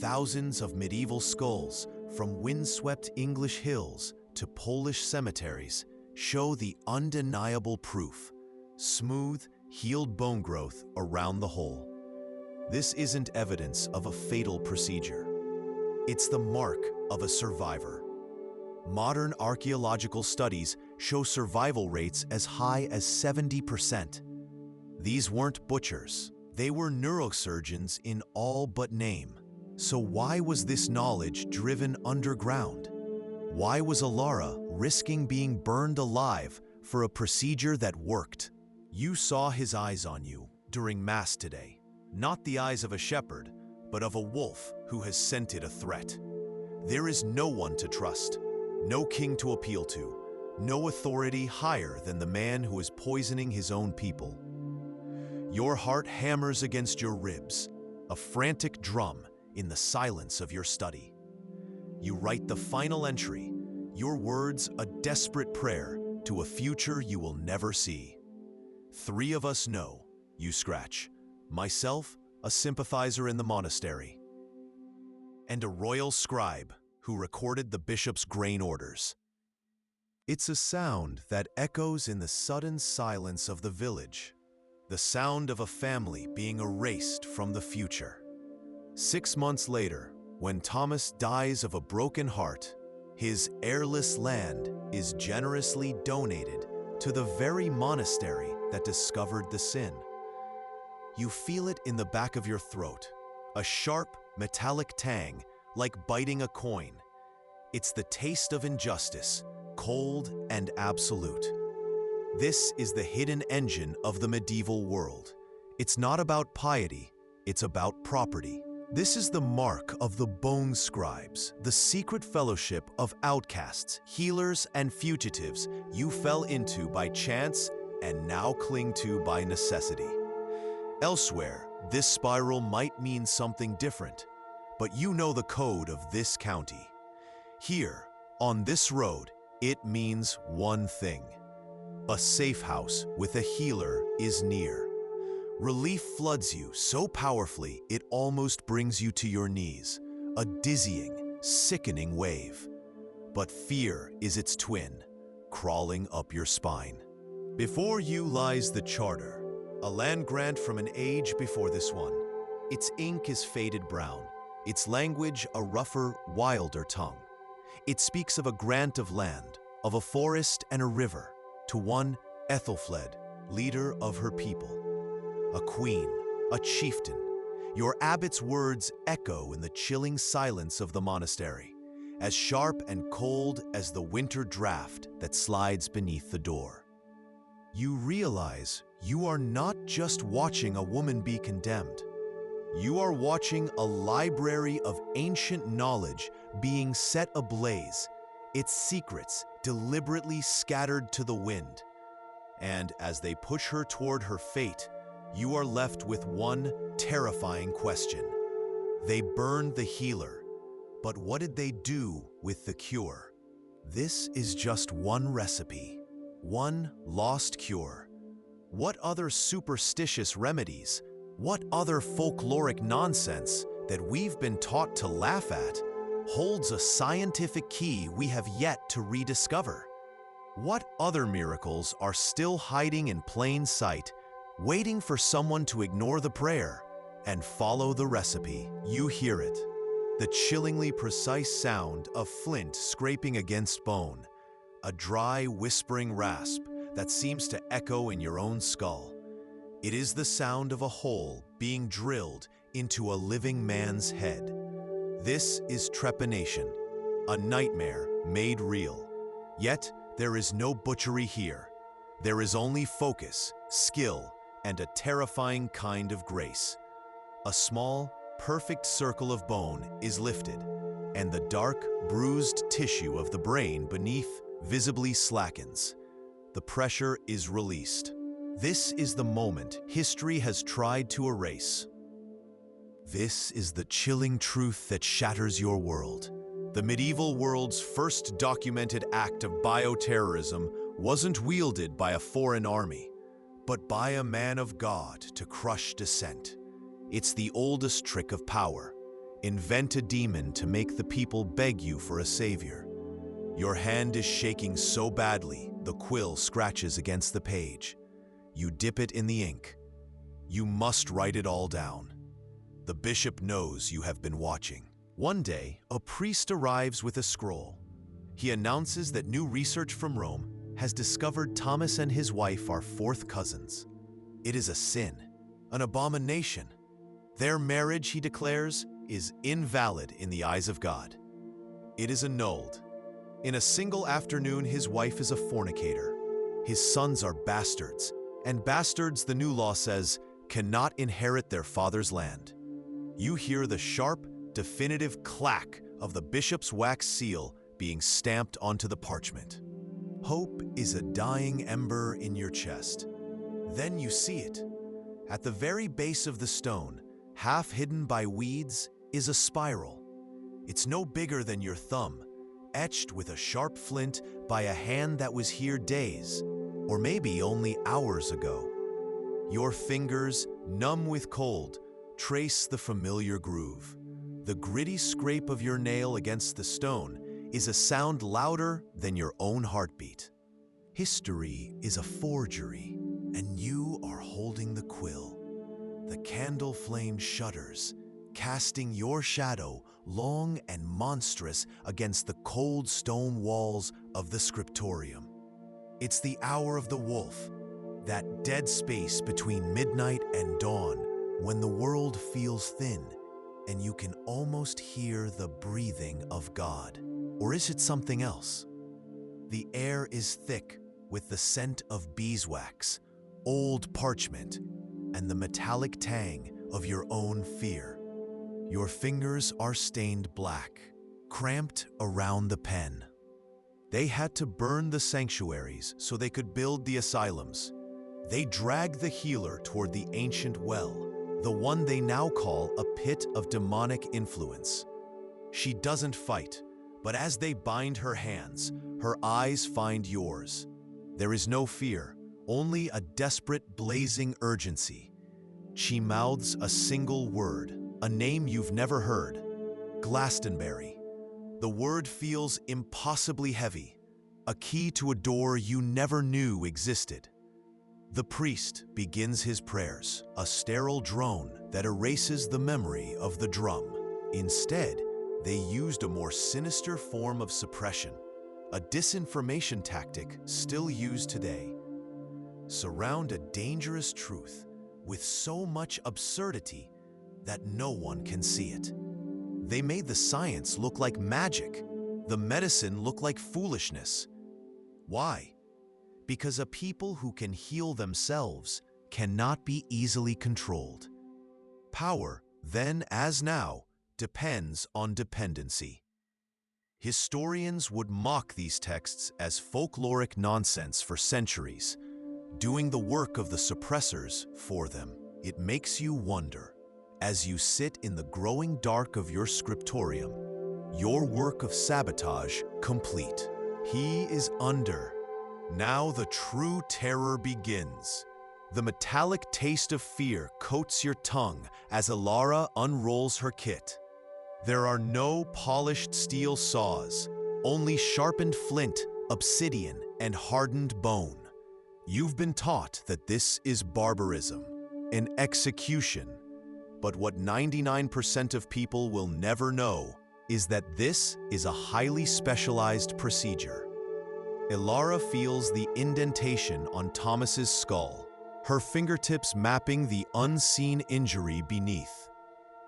Thousands of medieval skulls, from windswept English hills to Polish cemeteries, show the undeniable proof: smooth, healed bone growth around the hole. This isn't evidence of a fatal procedure. It's the mark of a survivor. Modern archaeological studies show survival rates as high as 70%. These weren't butchers. They were neurosurgeons in all but name. So why was this knowledge driven underground? Why was Alara risking being burned alive for a procedure that worked? You saw his eyes on you during Mass today. Not the eyes of a shepherd, but of a wolf who has scented a threat. There is no one to trust, no king to appeal to, no authority higher than the man who is poisoning his own people. Your heart hammers against your ribs, a frantic drum in the silence of your study. You write the final entry, your words a desperate prayer to a future you will never see. 3 of us know, you scratch. Myself, a sympathizer in the monastery, and a royal scribe who recorded the bishop's grain orders. It's a sound that echoes in the sudden silence of the village, the sound of a family being erased from the future. 6 months later, when Thomas dies of a broken heart, his heirless land is generously donated to the very monastery that discovered the sin. You feel it in the back of your throat, a sharp, metallic tang, like biting a coin. It's the taste of injustice, cold and absolute. This is the hidden engine of the medieval world. It's not about piety, it's about property. This is the mark of the bone scribes, the secret fellowship of outcasts, healers, and fugitives you fell into by chance and now cling to by necessity. Elsewhere, this spiral might mean something different, but you know the code of this county. Here, on this road, it means one thing: a safe house with a healer is near. Relief floods you so powerfully it almost brings you to your knees, a dizzying, sickening wave. But fear is its twin, crawling up your spine. Before you lies the charter, A land grant from an age before this one. Its ink is faded brown, its language a rougher, wilder tongue. It speaks of a grant of land, of a forest and a river, to one Ethelfled, leader of her people. A queen, a chieftain. Your abbot's words echo in the chilling silence of the monastery, as sharp and cold as the winter draft that slides beneath the door. You realize you are not just watching a woman be condemned. You are watching a library of ancient knowledge being set ablaze, its secrets deliberately scattered to the wind. And as they push her toward her fate, you are left with one terrifying question. They burned the healer, but what did they do with the cure? This is just one recipe, one lost cure. What other superstitious remedies, what other folkloric nonsense that we've been taught to laugh at holds a scientific key we have yet to rediscover? What other miracles are still hiding in plain sight, waiting for someone to ignore the prayer and follow the recipe? You hear it, the chillingly precise sound of flint scraping against bone, a dry, whispering rasp that seems to echo in your own skull. It is the sound of a hole being drilled into a living man's head. This is trepanation, a nightmare made real. Yet, there is no butchery here. There is only focus, skill, and a terrifying kind of grace. A small, perfect circle of bone is lifted, and the dark, bruised tissue of the brain beneath visibly slackens. The pressure is released. This is the moment history has tried to erase. This is the chilling truth that shatters your world. The medieval world's first documented act of bioterrorism wasn't wielded by a foreign army, but by a man of God to crush dissent. It's the oldest trick of power. Invent a demon to make the people beg you for a savior. Your hand is shaking so badly, the quill scratches against the page. You dip it in the ink. You must write it all down. The bishop knows you have been watching. One day, a priest arrives with a scroll. He announces that new research from Rome has discovered Thomas and his wife are fourth cousins. It is a sin, an abomination. Their marriage, he declares, is invalid in the eyes of God. It is annulled. In a single afternoon, his wife is a fornicator. His sons are bastards, and bastards, the new law says, cannot inherit their father's land. You hear the sharp, definitive clack of the bishop's wax seal being stamped onto the parchment. Hope is a dying ember in your chest. Then you see it. At the very base of the stone, half hidden by weeds, is a spiral. It's no bigger than your thumb, etched with a sharp flint by a hand that was here days, or maybe only hours ago. Your fingers, numb with cold, trace the familiar groove. The gritty scrape of your nail against the stone is a sound louder than your own heartbeat. History is a forgery, and you are holding the quill. The candle flame shudders, casting your shadow long and monstrous against the cold stone walls of the scriptorium. It's the hour of the wolf, that dead space between midnight and dawn when the world feels thin and you can almost hear the breathing of God. Or is it something else? The air is thick with the scent of beeswax, old parchment, and the metallic tang of your own fear. Your fingers are stained black, cramped around the pen. They had to burn the sanctuaries so they could build the asylums. They dragged the healer toward the ancient well, the one they now call a pit of demonic influence. She doesn't fight, but as they bind her hands, her eyes find yours. There is no fear, only a desperate, blazing urgency. She mouths a single word, a name you've never heard: Glastonbury. The word feels impossibly heavy, a key to a door you never knew existed. The priest begins his prayers, a sterile drone that erases the memory of the drum. Instead, they used a more sinister form of suppression, a disinformation tactic still used today. Surround a dangerous truth with so much absurdity that no one can see it. They made the science look like magic, the medicine look like foolishness. Why? Because a people who can heal themselves cannot be easily controlled. Power, then as now, depends on dependency. Historians would mock these texts as folkloric nonsense for centuries, doing the work of the suppressors for them. It makes you wonder, as you sit in the growing dark of your scriptorium, your work of sabotage complete. He is under. Now the true terror begins. The metallic taste of fear coats your tongue as Alara unrolls her kit. There are no polished steel saws, only sharpened flint, obsidian, and hardened bone. You've been taught that this is barbarism, an execution. But what 99% of people will never know is that this is a highly specialized procedure. Alara feels the indentation on Thomas's skull, her fingertips mapping the unseen injury beneath.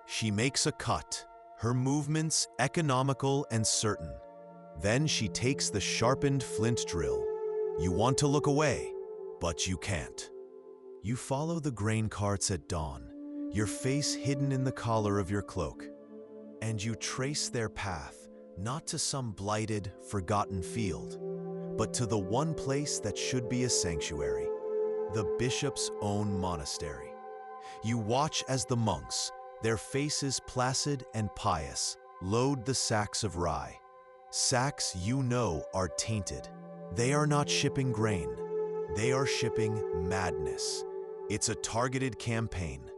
She makes a cut, her movements economical and certain. Then she takes the sharpened flint drill. You want to look away, but you can't. You follow the grain carts at dawn, your face hidden in the collar of your cloak, and you trace their path, not to some blighted, forgotten field, but to the one place that should be a sanctuary, the bishop's own monastery. You watch as the monks, their faces placid and pious, load the sacks of rye. Sacks you know are tainted. They are not shipping grain. They are shipping madness. It's a targeted campaign,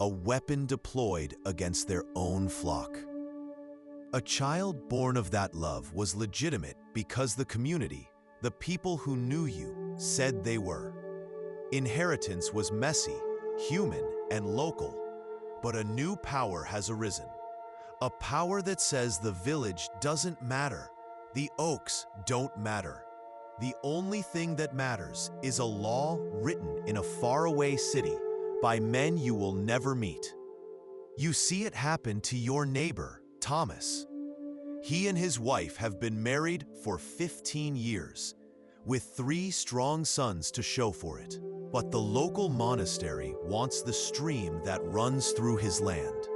a weapon deployed against their own flock. A child born of that love was legitimate because the community, the people who knew you, said they were. Inheritance was messy, human, and local, but a new power has arisen. A power that says the village doesn't matter, the oaks don't matter. The only thing that matters is a law written in a faraway city by men you will never meet. You see it happen to your neighbor, Thomas. He and his wife have been married for 15 years, with 3 strong sons to show for it. But the local monastery wants the stream that runs through his land.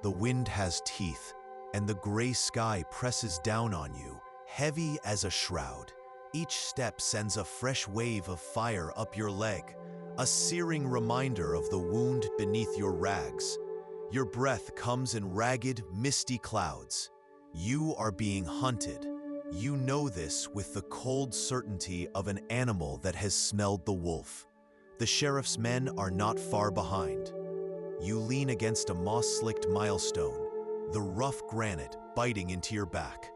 The wind has teeth, and the gray sky presses down on you, heavy as a shroud. Each step sends a fresh wave of fire up your leg, a searing reminder of the wound beneath your rags. Your breath comes in ragged, misty clouds. You are being hunted. You know this with the cold certainty of an animal that has smelled the wolf. The sheriff's men are not far behind. You lean against a moss-slicked milestone, the rough granite biting into your back.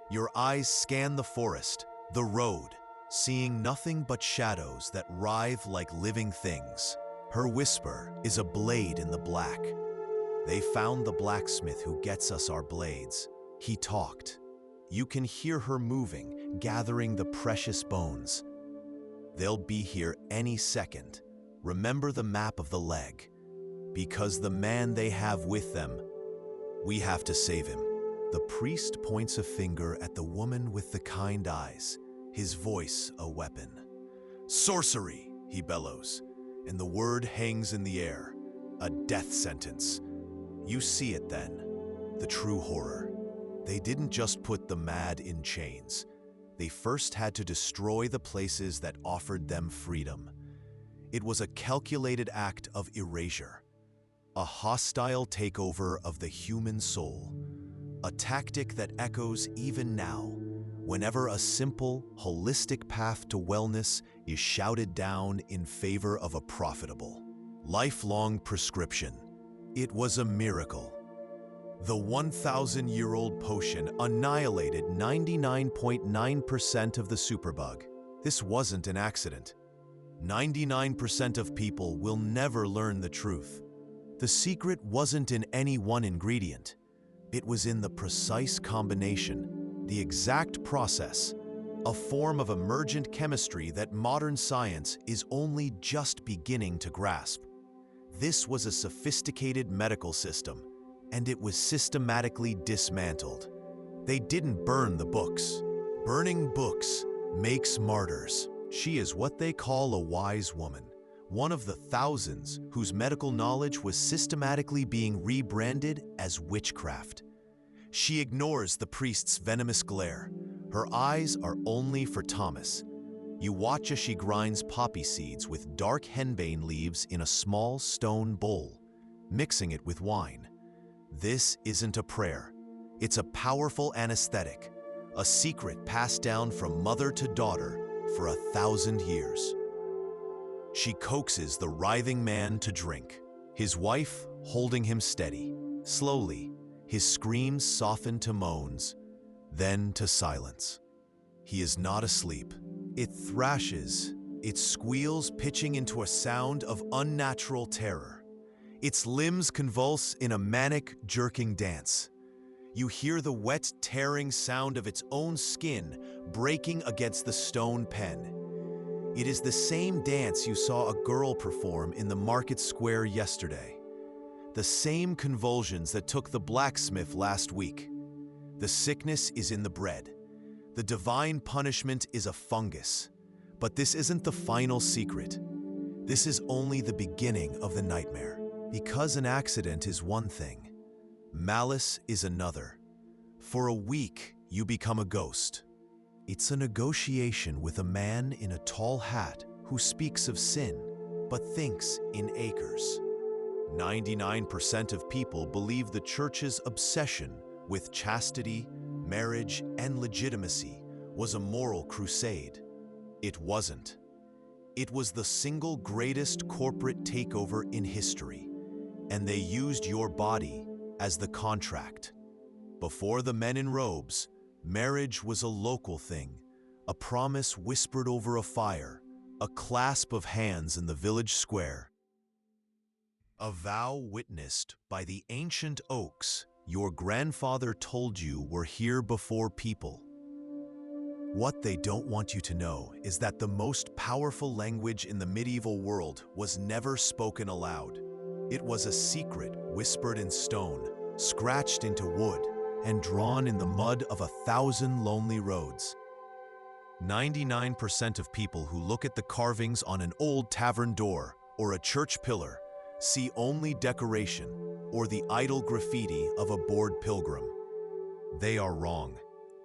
Your eyes scan the forest, the road, seeing nothing but shadows that writhe like living things. Her whisper is a blade in the black. They found the blacksmith who gets us our blades. He talked. You can hear her moving, gathering the precious bones. They'll be here any second. Remember the map of the leg. Because the man they have with them, we have to save him. The priest points a finger at the woman with the kind eyes, his voice a weapon. Sorcery, he bellows, and the word hangs in the air, a death sentence. You see it then, the true horror. They didn't just put the mad in chains. They first had to destroy the places that offered them freedom. It was a calculated act of erasure, a hostile takeover of the human soul, a tactic that echoes even now, whenever a simple, holistic path to wellness is shouted down in favor of a profitable, lifelong prescription. It was a miracle. The 1,000-year-old potion annihilated 99.9% of the superbug. This wasn't an accident. 99% of people will never learn the truth. The secret wasn't in any one ingredient. It was in the precise combination, the exact process, a form of emergent chemistry that modern science is only just beginning to grasp. This was a sophisticated medical system, and it was systematically dismantled. They didn't burn the books. Burning books makes martyrs. She is what they call a wise woman, one of the thousands whose medical knowledge was systematically being rebranded as witchcraft. She ignores the priest's venomous glare. Her eyes are only for Thomas. You watch as she grinds poppy seeds with dark henbane leaves in a small stone bowl, mixing it with wine. This isn't a prayer. It's a powerful anesthetic, a secret passed down from mother to daughter for 1,000 years. She coaxes the writhing man to drink, his wife holding him steady. Slowly, his screams soften to moans, then to silence. He is not asleep. It thrashes, its squeals pitching into a sound of unnatural terror. Its limbs convulse in a manic, jerking dance. You hear the wet, tearing sound of its own skin breaking against the stone pen. It is the same dance you saw a girl perform in the market square yesterday. The same convulsions that took the blacksmith last week. The sickness is in the bread. The divine punishment is a fungus. But this isn't the final secret. This is only the beginning of the nightmare. Because an accident is one thing, malice is another. For a week, you become a ghost. It's a negotiation with a man in a tall hat who speaks of sin, but thinks in acres. 99% of people believe the church's obsession with chastity, marriage, and legitimacy was a moral crusade. It wasn't. It was the single greatest corporate takeover in history, and they used your body as the contract. Before the men in robes, marriage was a local thing, a promise whispered over a fire, a clasp of hands in the village square. A vow witnessed by the ancient oaks your grandfather told you were here before people. What they don't want you to know is that the most powerful language in the medieval world was never spoken aloud. It was a secret whispered in stone, scratched into wood, and drawn in the mud of 1,000 lonely roads. 99% of people who look at the carvings on an old tavern door or a church pillar see only decoration or the idle graffiti of a bored pilgrim. They are wrong.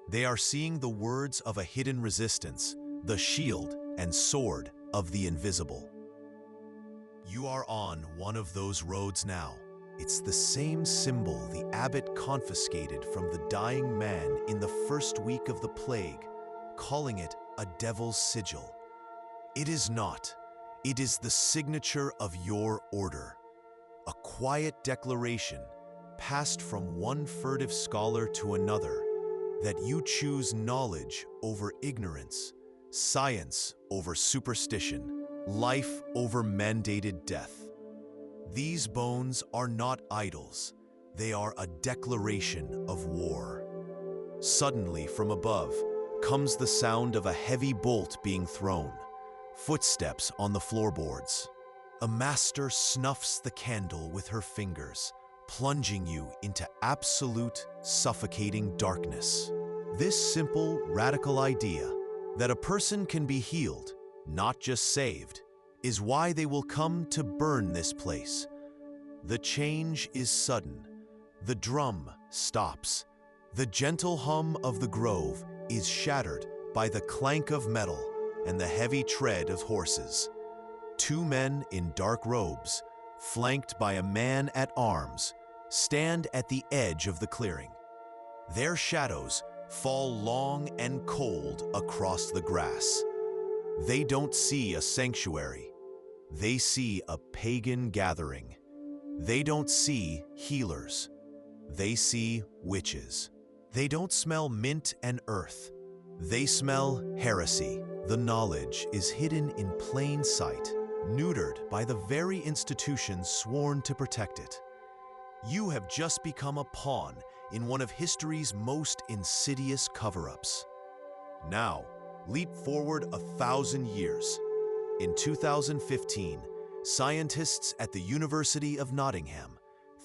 They are seeing the words of a hidden resistance, the shield and sword of the invisible. You are on one of those roads now. It's the same symbol the abbot confiscated from the dying man in the first week of the plague, calling it a devil's sigil. It is not. It is the signature of your order, a quiet declaration passed from one furtive scholar to another that you choose knowledge over ignorance, science over superstition, life over mandated death. These bones are not idols, they are a declaration of war. Suddenly, from above, comes the sound of a heavy bolt being thrown, footsteps on the floorboards. A master snuffs the candle with her fingers, plunging you into absolute, suffocating darkness. This simple, radical idea that a person can be healed, not just saved, is why they will come to burn this place. The change is sudden. The drum stops. The gentle hum of the grove is shattered by the clank of metal and the heavy tread of horses. Two men in dark robes, flanked by a man at arms, stand at the edge of the clearing. Their shadows fall long and cold across the grass. They don't see a sanctuary. They see a pagan gathering. They don't see healers. They see witches. They don't smell mint and earth. They smell heresy. The knowledge is hidden in plain sight, neutered by the very institutions sworn to protect it. You have just become a pawn in one of history's most insidious cover-ups. Now, leap forward 1,000 years. In 2015, scientists at the University of Nottingham,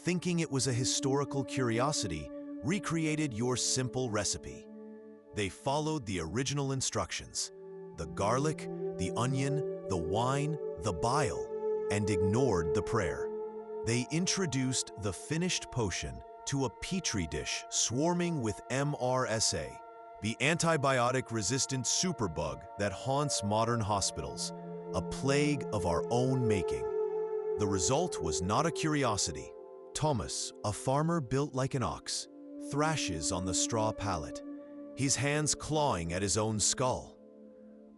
thinking it was a historical curiosity, recreated your simple recipe. They followed the original instructions: the garlic, the onion, the wine, the bile, and ignored the prayer. They introduced the finished potion to a petri dish swarming with MRSA, the antibiotic-resistant superbug that haunts modern hospitals, a plague of our own making. The result was not a curiosity. Thomas, a farmer built like an ox, thrashes on the straw pallet, his hands clawing at his own skull.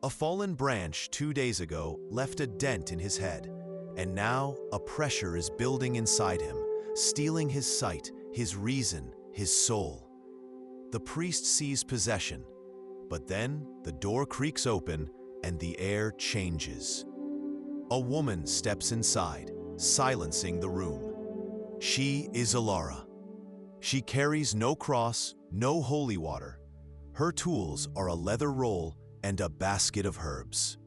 A fallen branch 2 days ago left a dent in his head, and now a pressure is building inside him, stealing his sight, his reason, his soul. The priest sees possession, but then the door creaks open and the air changes. A woman steps inside, silencing the room. She is Alara. She carries no cross, no holy water. Her tools are a leather roll and a basket of herbs.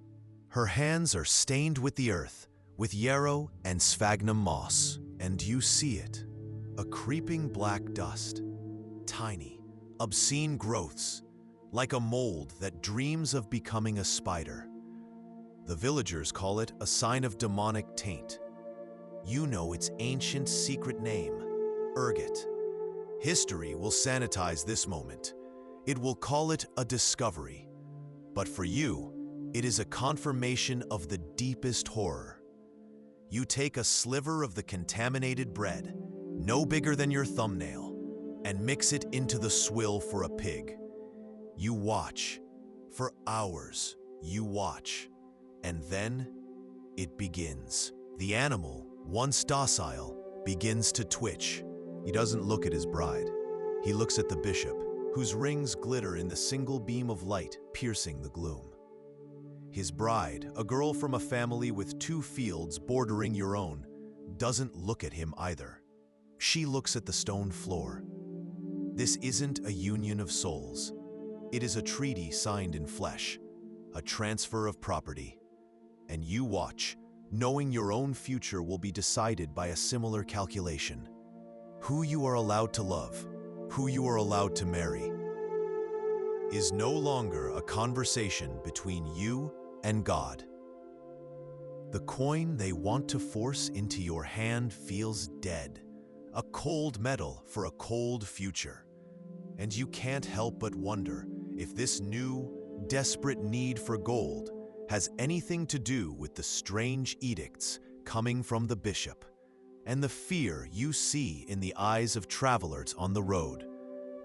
Her hands are stained with the earth, with yarrow and sphagnum moss, and you see it. A creeping black dust, tiny, obscene growths, like a mold that dreams of becoming a spider. The villagers call it a sign of demonic taint. You know its ancient secret name, ergot. History will sanitize this moment. It will call it a discovery. But for you, it is a confirmation of the deepest horror. You take a sliver of the contaminated bread, no bigger than your thumbnail, and mix it into the swill for a pig. You watch. For hours, you watch. And then, it begins. The animal, once docile, begins to twitch. He doesn't look at his bride. He looks at the bishop, whose rings glitter in the single beam of light piercing the gloom. His bride, a girl from a family with 2 fields bordering your own, doesn't look at him either. She looks at the stone floor. This isn't a union of souls. It is a treaty signed in flesh, a transfer of property. And you watch, knowing your own future will be decided by a similar calculation. Who you are allowed to love, who you are allowed to marry, is no longer a conversation between you and God. The coin they want to force into your hand feels dead, a cold metal for a cold future. And you can't help but wonder if this new, desperate need for gold has anything to do with the strange edicts coming from the bishop and the fear you see in the eyes of travelers on the road,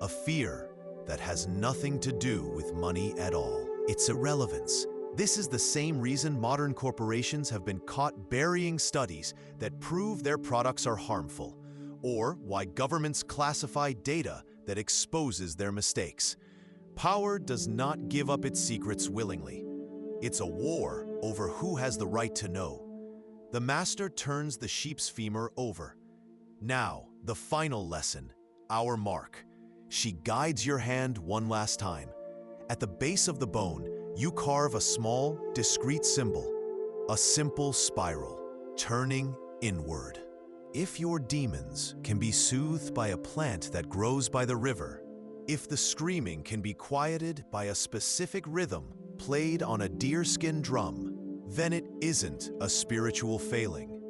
a fear that has nothing to do with money at all. It's irrelevance. This is the same reason modern corporations have been caught burying studies that prove their products are harmful, or why governments classify data that exposes their mistakes. Power does not give up its secrets willingly. It's a war over who has the right to know. The master turns the sheep's femur over. Now, the final lesson, our mark. She guides your hand one last time. At the base of the bone, you carve a small, discreet symbol, a simple spiral, turning inward. If your demons can be soothed by a plant that grows by the river, if the screaming can be quieted by a specific rhythm played on a deerskin drum, then it isn't a spiritual failing.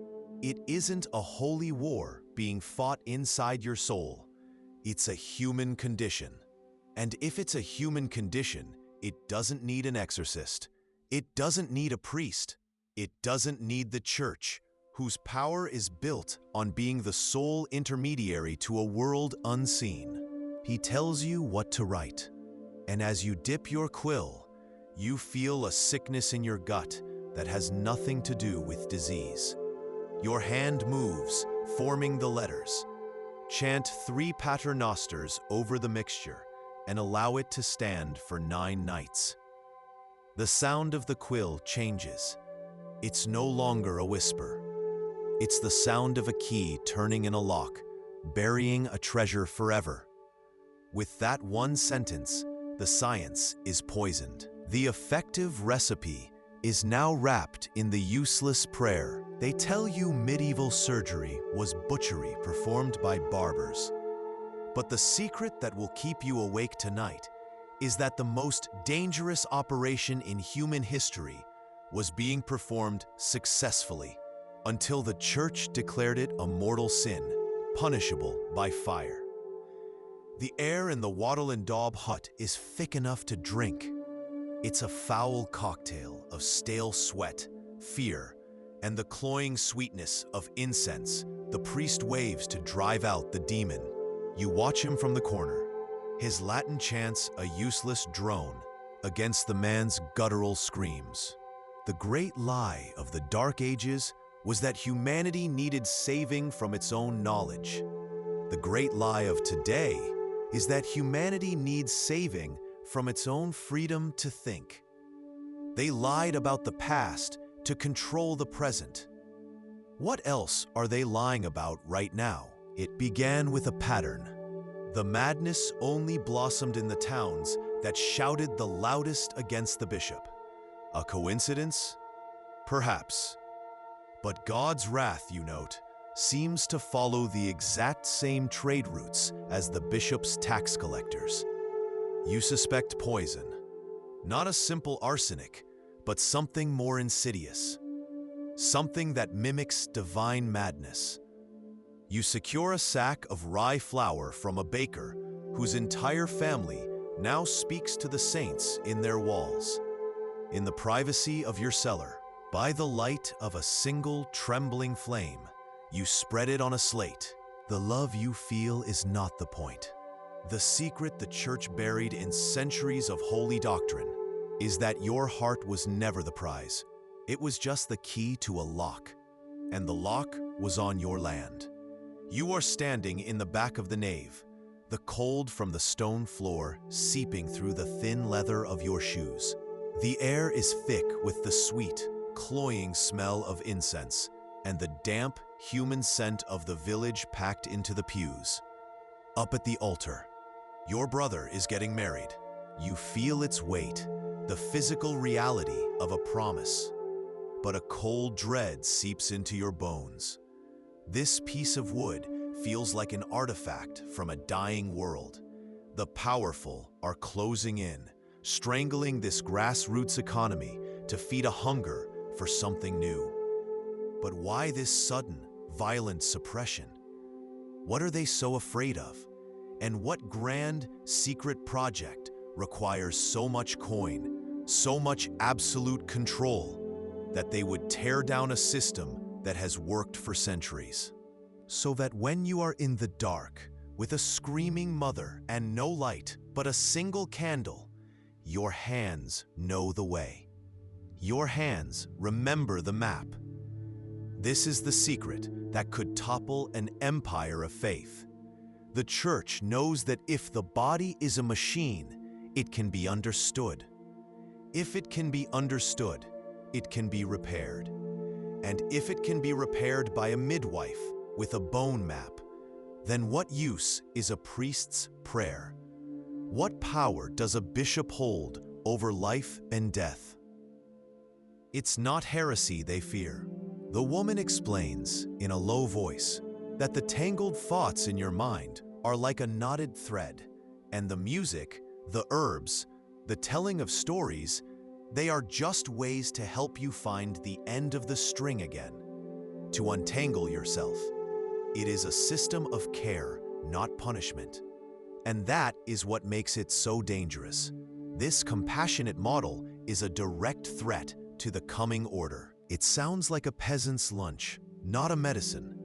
It isn't a holy war being fought inside your soul. It's a human condition. And if it's a human condition, it doesn't need an exorcist. It doesn't need a priest. It doesn't need the church, whose power is built on being the sole intermediary to a world unseen. He tells you what to write, and as you dip your quill, you feel a sickness in your gut that has nothing to do with disease. Your hand moves, forming the letters. Chant 3 paternosters over the mixture, and allow it to stand for 9 nights. The sound of the quill changes. It's no longer a whisper. It's the sound of a key turning in a lock, burying a treasure forever. With that one sentence, the science is poisoned. The effective recipe is now wrapped in the useless prayer. They tell you medieval surgery was butchery performed by barbers. But the secret that will keep you awake tonight is that the most dangerous operation in human history was being performed successfully until the church declared it a mortal sin, punishable by fire. The air in the Wattle and Daub hut is thick enough to drink. It's a foul cocktail of stale sweat, fear, and the cloying sweetness of incense the priest waves to drive out the demon. You watch him from the corner, his Latin chants a useless drone against the man's guttural screams. The great lie of the Dark Ages was that humanity needed saving from its own knowledge. The great lie of today is that humanity needs saving from its own freedom to think. They lied about the past to control the present. What else are they lying about right now? It began with a pattern. The madness only blossomed in the towns that shouted the loudest against the bishop. A coincidence? Perhaps. But God's wrath, you note, seems to follow the exact same trade routes as the bishop's tax collectors. You suspect poison. Not a simple arsenic, but something more insidious. Something that mimics divine madness. You secure a sack of rye flour from a baker whose entire family now speaks to the saints in their walls. In the privacy of your cellar, by the light of a single trembling flame, you spread it on a slate. The love you feel is not the point. The secret the church buried in centuries of holy doctrine is that your heart was never the prize. It was just the key to a lock, and the lock was on your land. You are standing in the back of the nave, the cold from the stone floor seeping through the thin leather of your shoes. The air is thick with the sweet, cloying smell of incense and the damp, human scent of the village packed into the pews. Up at the altar, your brother is getting married. You feel its weight, the physical reality of a promise. But a cold dread seeps into your bones. This piece of wood feels like an artifact from a dying world. The powerful are closing in, strangling this grassroots economy to feed a hunger for something new. But why this sudden, violent suppression? What are they so afraid of? And what grand, secret project requires so much coin, so much absolute control, that they would tear down a system that has worked for centuries? So that when you are in the dark, with a screaming mother and no light but a single candle, your hands know the way. Your hands remember the map. This is the secret that could topple an empire of faith. The church knows that if the body is a machine, it can be understood. If it can be understood, it can be repaired. And if it can be repaired by a midwife with a bone map, then what use is a priest's prayer? What power does a bishop hold over life and death? It's not heresy they fear. The woman explains, in a low voice, that the tangled thoughts in your mind are like a knotted thread, and the music, the herbs, the telling of stories, they are just ways to help you find the end of the string again, to untangle yourself. It is a system of care, not punishment. And that is what makes it so dangerous. This compassionate model is a direct threat to the coming order. It sounds like a peasant's lunch, not a medicine.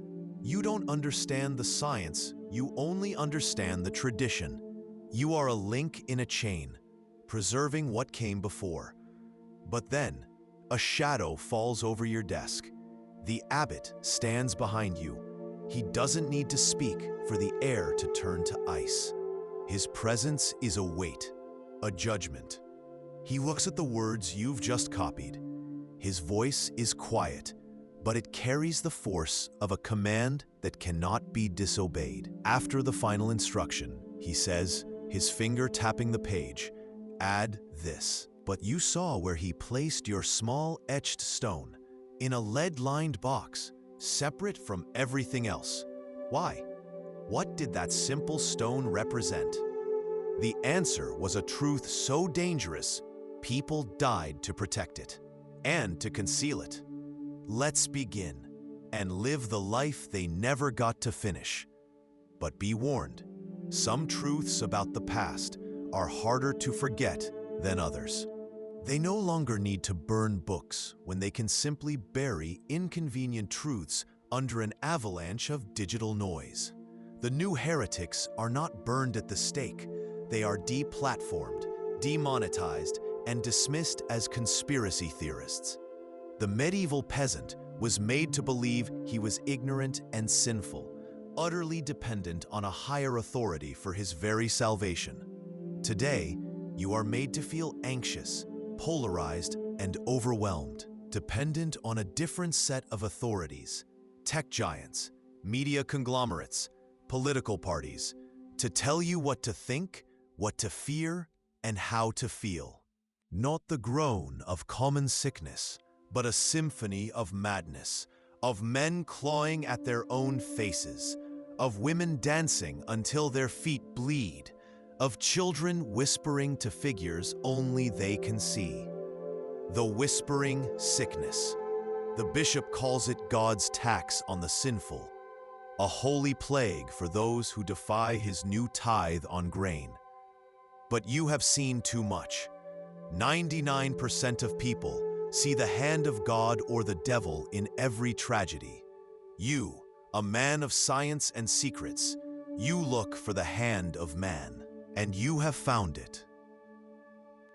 You don't understand the science, you only understand the tradition. You are a link in a chain, preserving what came before. But then, a shadow falls over your desk. The abbot stands behind you. He doesn't need to speak for the air to turn to ice. His presence is a weight, a judgment. He looks at the words you've just copied. His voice is quiet, but it carries the force of a command that cannot be disobeyed. After the final instruction, he says, his finger tapping the page, "Add this." But you saw where he placed your small etched stone in a lead-lined box, separate from everything else. Why? What did that simple stone represent? The answer was a truth so dangerous, people died to protect it and to conceal it. Let's begin and live the life they never got to finish. But be warned, some truths about the past are harder to forget than others. They no longer need to burn books when they can simply bury inconvenient truths under an avalanche of digital noise. The new heretics are not burned at the stake. They are deplatformed, demonetized, and dismissed as conspiracy theorists. The medieval peasant was made to believe he was ignorant and sinful, utterly dependent on a higher authority for his very salvation. Today, you are made to feel anxious, polarized, and overwhelmed, dependent on a different set of authorities, tech giants, media conglomerates, political parties, to tell you what to think, what to fear, and how to feel. Not the groan of common sickness, but a symphony of madness, of men clawing at their own faces, of women dancing until their feet bleed, of children whispering to figures only they can see. The whispering sickness. The bishop calls it God's tax on the sinful, a holy plague for those who defy his new tithe on grain. But you have seen too much. 99% of people see the hand of God or the devil in every tragedy. You, a man of science and secrets, you look for the hand of man, and you have found it.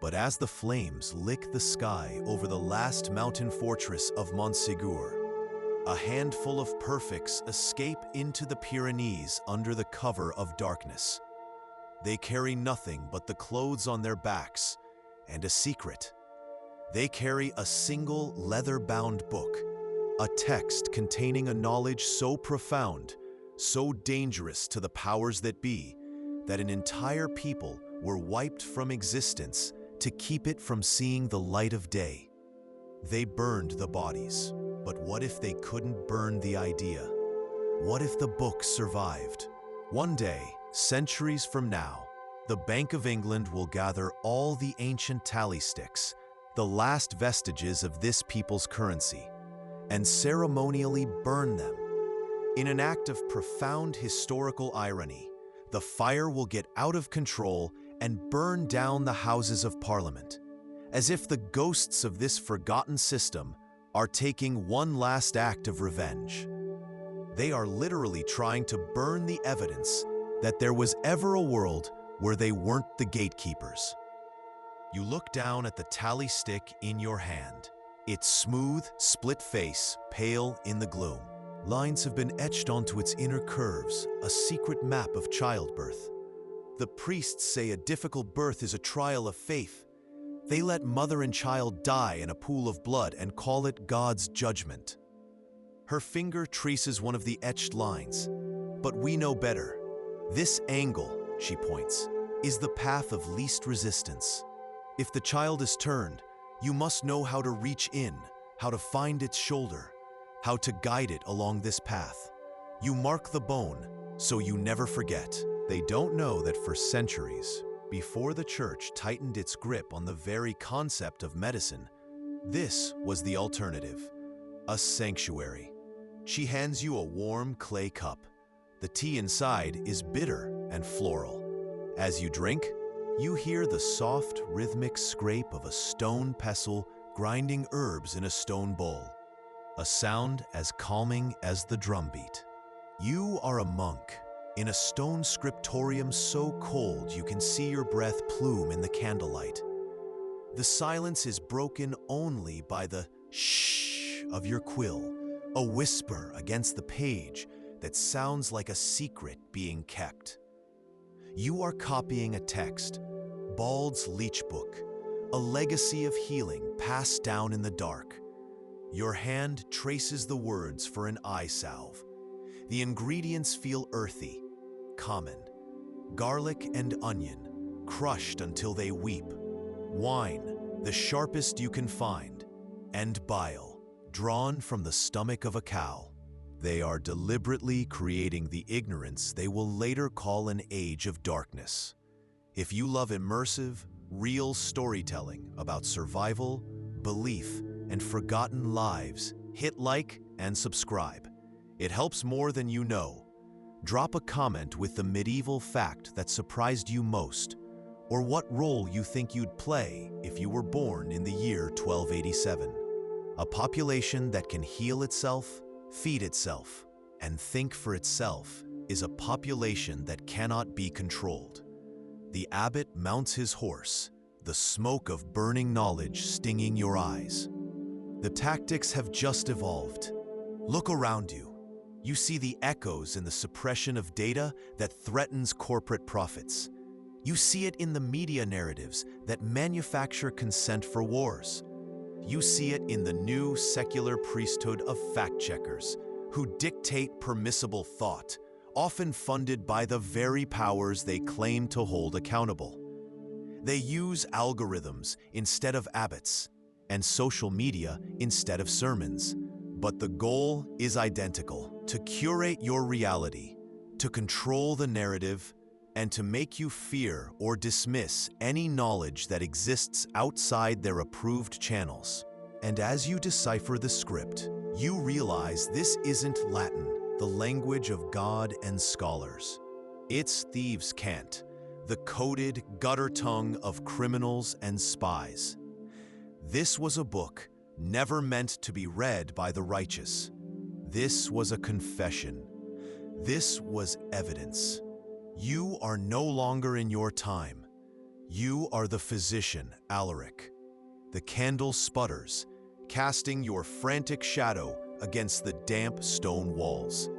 But as the flames lick the sky over the last mountain fortress of Montségur, a handful of perfects escape into the Pyrenees under the cover of darkness. They carry nothing but the clothes on their backs and a secret. They carry a single leather-bound book, a text containing a knowledge so profound, so dangerous to the powers that be, that an entire people were wiped from existence to keep it from seeing the light of day. They burned the bodies, but what if they couldn't burn the idea? What if the book survived? One day, centuries from now, the Bank of England will gather all the ancient tally sticks, the last vestiges of this people's currency, and ceremonially burn them. In an act of profound historical irony, the fire will get out of control and burn down the Houses of Parliament, as if the ghosts of this forgotten system are taking one last act of revenge. They are literally trying to burn the evidence that there was ever a world where they weren't the gatekeepers. You look down at the tally stick in your hand. Its smooth, split face, pale in the gloom. Lines have been etched onto its inner curves, a secret map of childbirth. The priests say a difficult birth is a trial of faith. They let mother and child die in a pool of blood and call it God's judgment. Her finger traces one of the etched lines. But we know better. This angle, she points, is the path of least resistance. If the child is turned, you must know how to reach in, how to find its shoulder, how to guide it along this path. You mark the bone, so you never forget. They don't know that for centuries, before the church tightened its grip on the very concept of medicine, this was the alternative, a sanctuary. She hands you a warm clay cup. The tea inside is bitter and floral. As you drink, you hear the soft, rhythmic scrape of a stone pestle grinding herbs in a stone bowl, a sound as calming as the drumbeat. You are a monk in a stone scriptorium so cold you can see your breath plume in the candlelight. The silence is broken only by the shh of your quill, a whisper against the page that sounds like a secret being kept. You are copying a text, Bald's Leech Book, a legacy of healing passed down in the dark. Your hand traces the words for an eye salve. The ingredients feel earthy, common. Garlic and onion, crushed until they weep. Wine, the sharpest you can find. And bile, drawn from the stomach of a cow. They are deliberately creating the ignorance they will later call an age of darkness. If you love immersive, real storytelling about survival, belief, and forgotten lives, hit like and subscribe. It helps more than you know. Drop a comment with the medieval fact that surprised you most, or what role you think you'd play if you were born in the year 1287. A population that can heal itself, feed itself, and think for itself is a population that cannot be controlled. The abbot mounts his horse, the smoke of burning knowledge stinging your eyes. The tactics have just evolved. Look around you. You see the echoes in the suppression of data that threatens corporate profits. You see it in the media narratives that manufacture consent for wars. You see it in the new secular priesthood of fact-checkers who dictate permissible thought, often funded by the very powers they claim to hold accountable. They use algorithms instead of abbots and social media instead of sermons. But the goal is identical: to curate your reality, to control the narrative, and to make you fear or dismiss any knowledge that exists outside their approved channels. And as you decipher the script, you realize this isn't Latin, the language of God and scholars. It's thieves' cant, the coded gutter tongue of criminals and spies. This was a book never meant to be read by the righteous. This was a confession. This was evidence. You are no longer in your time. You are the physician, Alaric. The candle sputters, casting your frantic shadow against the damp stone walls.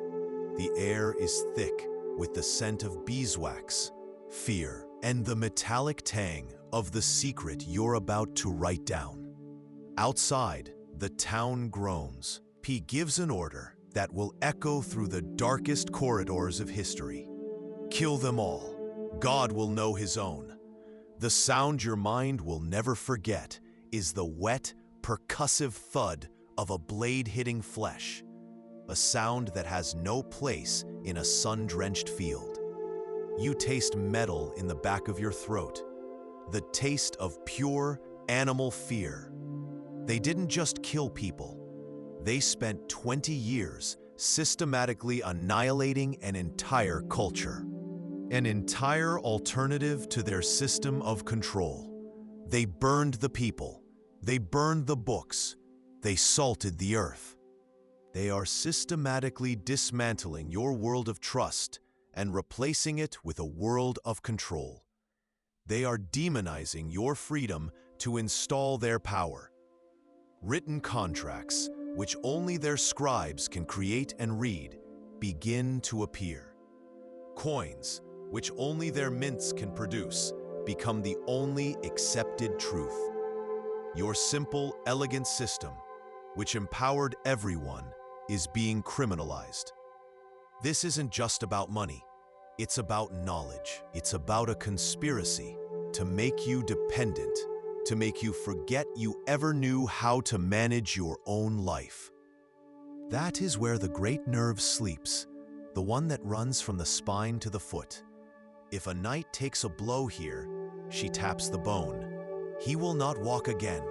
The air is thick with the scent of beeswax, fear, and the metallic tang of the secret you're about to write down. Outside, the town groans. He gives an order that will echo through the darkest corridors of history. Kill them all. God will know his own. The sound your mind will never forget is the wet, percussive thud of a blade hitting flesh, a sound that has no place in a sun-drenched field. You taste metal in the back of your throat, the taste of pure animal fear. They didn't just kill people. They spent 20 years systematically annihilating an entire culture, an entire alternative to their system of control. They burned the people. They burned the books. They salted the earth. They are systematically dismantling your world of trust and replacing it with a world of control. They are demonizing your freedom to install their power. Written contracts, which only their scribes can create and read, begin to appear. Coins, which only their mints can produce, become the only accepted truth. Your simple, elegant system, which empowered everyone, is being criminalized. This isn't just about money. It's about knowledge. It's about a conspiracy to make you dependent, to make you forget you ever knew how to manage your own life. That is where the great nerve sleeps, the one that runs from the spine to the foot. If a knight takes a blow here, she taps the bone. He will not walk again.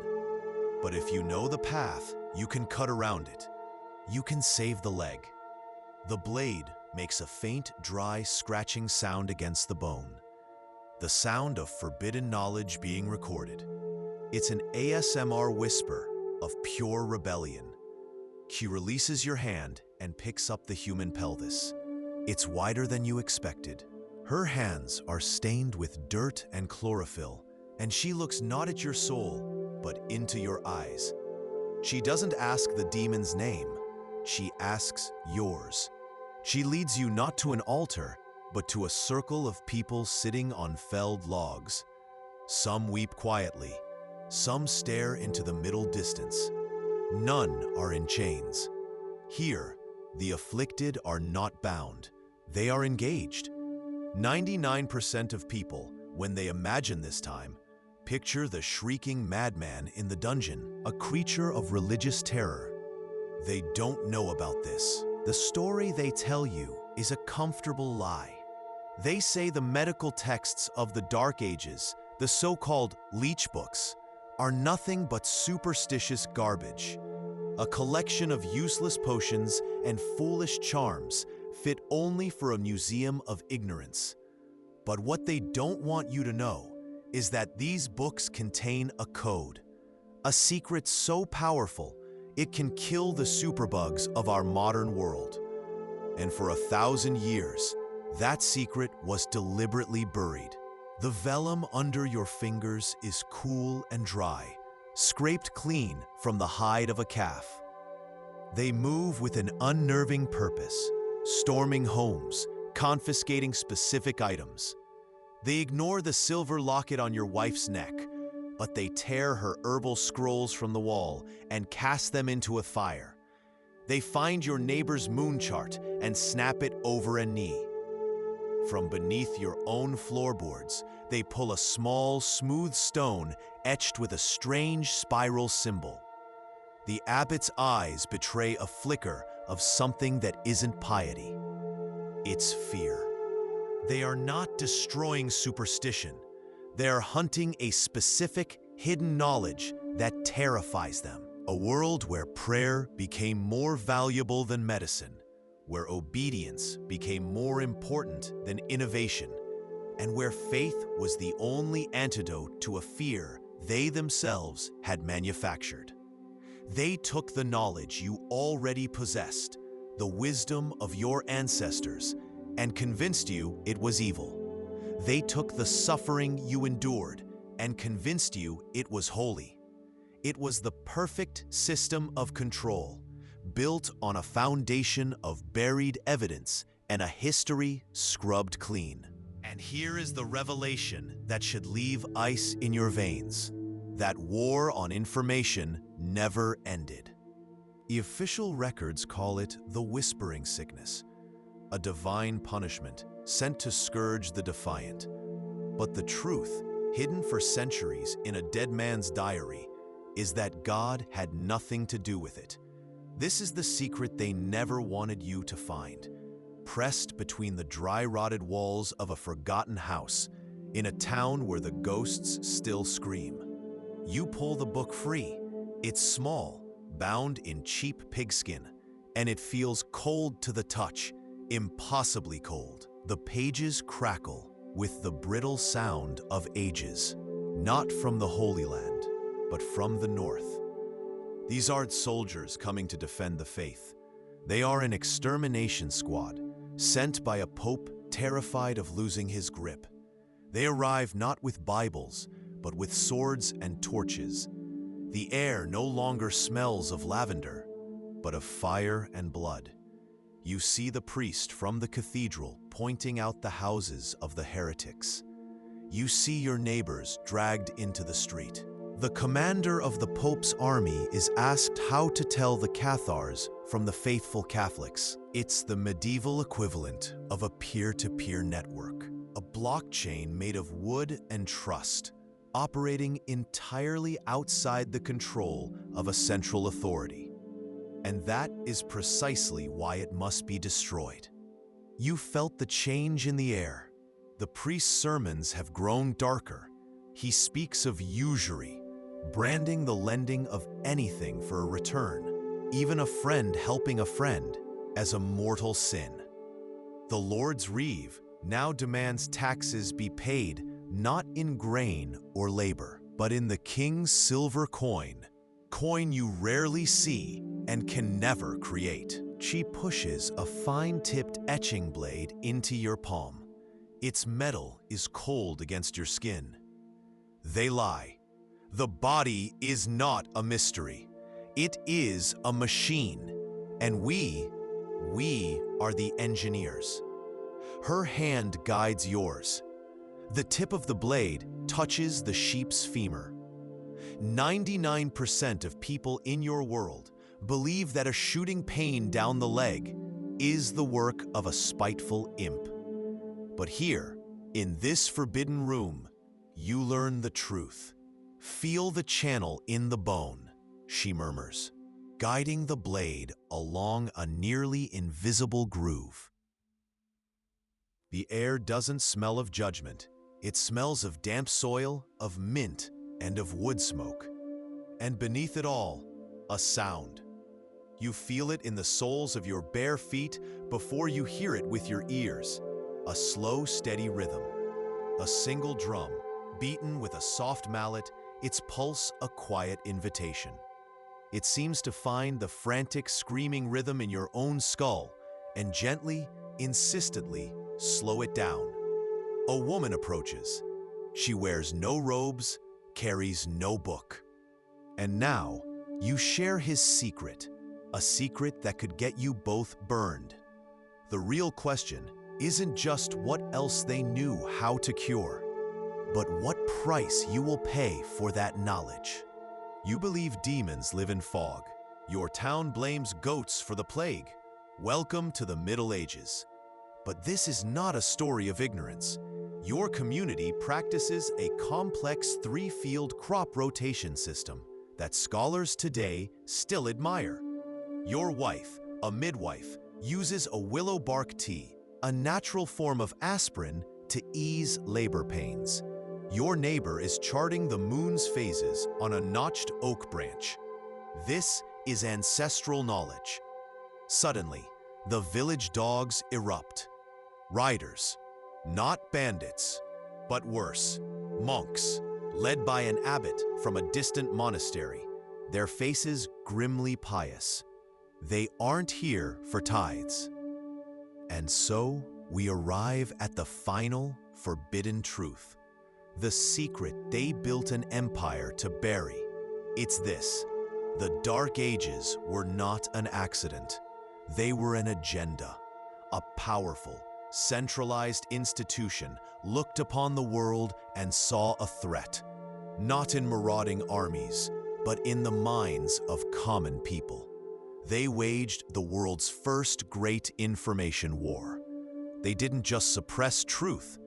But if you know the path, you can cut around it. You can save the leg. The blade makes a faint, dry, scratching sound against the bone. The sound of forbidden knowledge being recorded. It's an ASMR whisper of pure rebellion. She releases your hand and picks up the human pelvis. It's wider than you expected. Her hands are stained with dirt and chlorophyll, and she looks not at your soul, but into your eyes. She doesn't ask the demon's name. She asks yours. She leads you not to an altar, but to a circle of people sitting on felled logs. Some weep quietly, some stare into the middle distance. None are in chains. Here, the afflicted are not bound. They are engaged. 99% of people, when they imagine this time, picture the shrieking madman in the dungeon, a creature of religious terror. They don't know about this. The story they tell you is a comfortable lie. They say the medical texts of the Dark Ages, the so-called leech books, are nothing but superstitious garbage, a collection of useless potions and foolish charms fit only for a museum of ignorance. But what they don't want you to know is that these books contain a code, a secret so powerful it can kill the superbugs of our modern world. And for 1,000 years, that secret was deliberately buried. The vellum under your fingers is cool and dry, scraped clean from the hide of a calf. They move with an unnerving purpose, storming homes, confiscating specific items. They ignore the silver locket on your wife's neck, but they tear her herbal scrolls from the wall and cast them into a fire. They find your neighbor's moon chart and snap it over a knee. From beneath your own floorboards, they pull a small, smooth stone etched with a strange spiral symbol. The abbot's eyes betray a flicker of something that isn't piety. It's fear. They are not destroying superstition. They are hunting a specific, hidden knowledge that terrifies them. A world where prayer became more valuable than medicine, where obedience became more important than innovation, and where faith was the only antidote to a fear they themselves had manufactured. They took the knowledge you already possessed, the wisdom of your ancestors, and convinced you it was evil. They took the suffering you endured and convinced you it was holy. It was the perfect system of control, built on a foundation of buried evidence and a history scrubbed clean. And here is the revelation that should leave ice in your veins. That war on information never ended. The official records call it the whispering sickness, a divine punishment sent to scourge the defiant. But the truth, hidden for centuries in a dead man's diary, is that God had nothing to do with it. This is the secret they never wanted you to find, pressed between the dry-rotted walls of a forgotten house in a town where the ghosts still scream. You pull the book free. It's small, bound in cheap pigskin, and it feels cold to the touch, impossibly cold. The pages crackle with the brittle sound of ages, not from the Holy Land, but from the north. These aren't soldiers coming to defend the faith. They are an extermination squad, sent by a pope terrified of losing his grip. They arrive not with Bibles, but with swords and torches. The air no longer smells of lavender, but of fire and blood. You see the priest from the cathedral pointing out the houses of the heretics. You see your neighbors dragged into the street. The commander of the Pope's army is asked how to tell the Cathars from the faithful Catholics. It's the medieval equivalent of a peer-to-peer network, a blockchain made of wood and trust, operating entirely outside the control of a central authority. And that is precisely why it must be destroyed. You felt the change in the air. The priest's sermons have grown darker. He speaks of usury, branding the lending of anything for a return, even a friend helping a friend, as a mortal sin. The Lord's Reeve now demands taxes be paid not in grain or labor, but in the king's silver coin you rarely see and can never create. She pushes a fine-tipped etching blade into your palm. Its metal is cold against your skin. They lie. The body is not a mystery. It is a machine. And we are the engineers. Her hand guides yours. The tip of the blade touches the sheep's femur. 99% of people in your world believe that a shooting pain down the leg is the work of a spiteful imp. But here, in this forbidden room, you learn the truth. Feel the channel in the bone, she murmurs, guiding the blade along a nearly invisible groove. The air doesn't smell of judgment. It smells of damp soil, of mint, and of wood smoke. And beneath it all, a sound. You feel it in the soles of your bare feet before you hear it with your ears. A slow, steady rhythm. A single drum, beaten with a soft mallet, its pulse a quiet invitation. It seems to find the frantic, screaming rhythm in your own skull and gently, insistently slow it down. A woman approaches. She wears no robes, carries no book. And now, you share his secret, a secret that could get you both burned. The real question isn't just what else they knew how to cure, but what price you will pay for that knowledge. You believe demons live in fog. Your town blames goats for the plague. Welcome to the Middle Ages. But this is not a story of ignorance. Your community practices a complex three-field crop rotation system that scholars today still admire. Your wife, a midwife, uses a willow bark tea, a natural form of aspirin, to ease labor pains. Your neighbor is charting the moon's phases on a notched oak branch. This is ancestral knowledge. Suddenly, the village dogs erupt. Riders, not bandits, but worse, monks, led by an abbot from a distant monastery, their faces grimly pious. They aren't here for tithes. And so we arrive at the final, forbidden truth. The secret they built an empire to bury. It's this: the Dark Ages were not an accident. They were an agenda. A powerful, centralized institution looked upon the world and saw a threat, not in marauding armies, but in the minds of common people. They waged the world's first great information war. They didn't just suppress truth,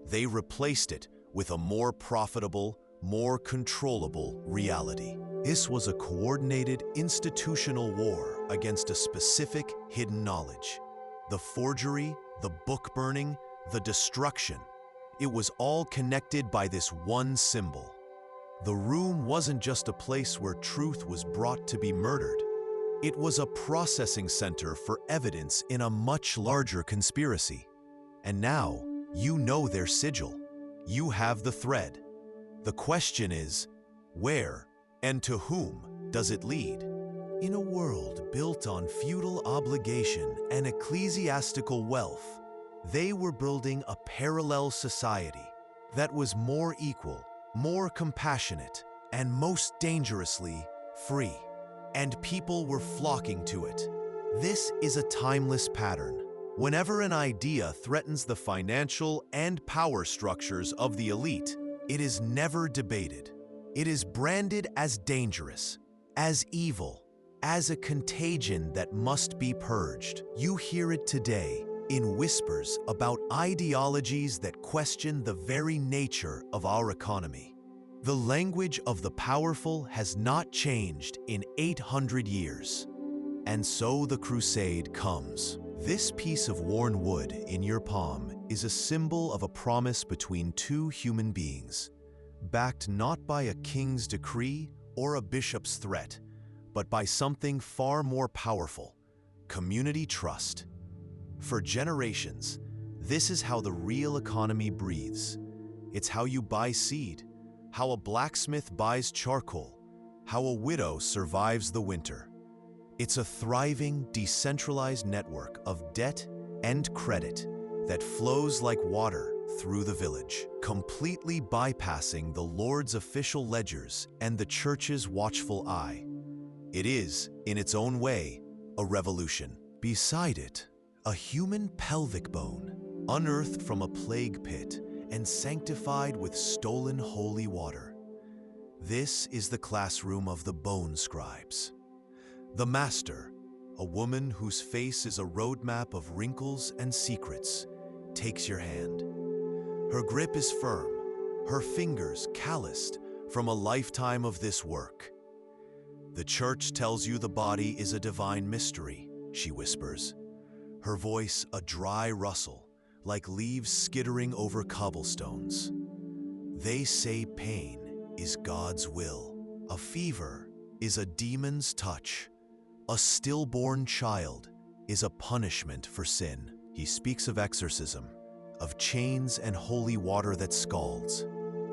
they replaced it with a more profitable, more controllable reality. This was a coordinated institutional war against a specific hidden knowledge. The forgery, the book burning, the destruction. It was all connected by this one symbol. The room wasn't just a place where truth was brought to be murdered. It was a processing center for evidence in a much larger conspiracy. And now, you know their sigil. You have the thread. The question is, where and to whom does it lead? In a world built on feudal obligation and ecclesiastical wealth, they were building a parallel society that was more equal, more compassionate, and most dangerously free. And people were flocking to it. This is a timeless pattern. Whenever an idea threatens the financial and power structures of the elite, it is never debated. It is branded as dangerous, as evil, as a contagion that must be purged. You hear it today in whispers about ideologies that question the very nature of our economy. The language of the powerful has not changed in 800 years. And so the crusade comes. This piece of worn wood in your palm is a symbol of a promise between two human beings, backed not by a king's decree or a bishop's threat, but by something far more powerful: community trust. For generations, this is how the real economy breathes. It's how you buy seed, how a blacksmith buys charcoal, how a widow survives the winter. It's a thriving, decentralized network of debt and credit that flows like water through the village, completely bypassing the Lord's official ledgers and the church's watchful eye. It is, in its own way, a revolution. Beside it, a human pelvic bone, unearthed from a plague pit and sanctified with stolen holy water. This is the classroom of the bone scribes. The master, a woman whose face is a roadmap of wrinkles and secrets, takes your hand. Her grip is firm, her fingers calloused from a lifetime of this work. The church tells you the body is a divine mystery, she whispers, her voice a dry rustle, like leaves skittering over cobblestones. They say pain is God's will. A fever is a demon's touch. A stillborn child is a punishment for sin. He speaks of exorcism, of chains and holy water that scalds.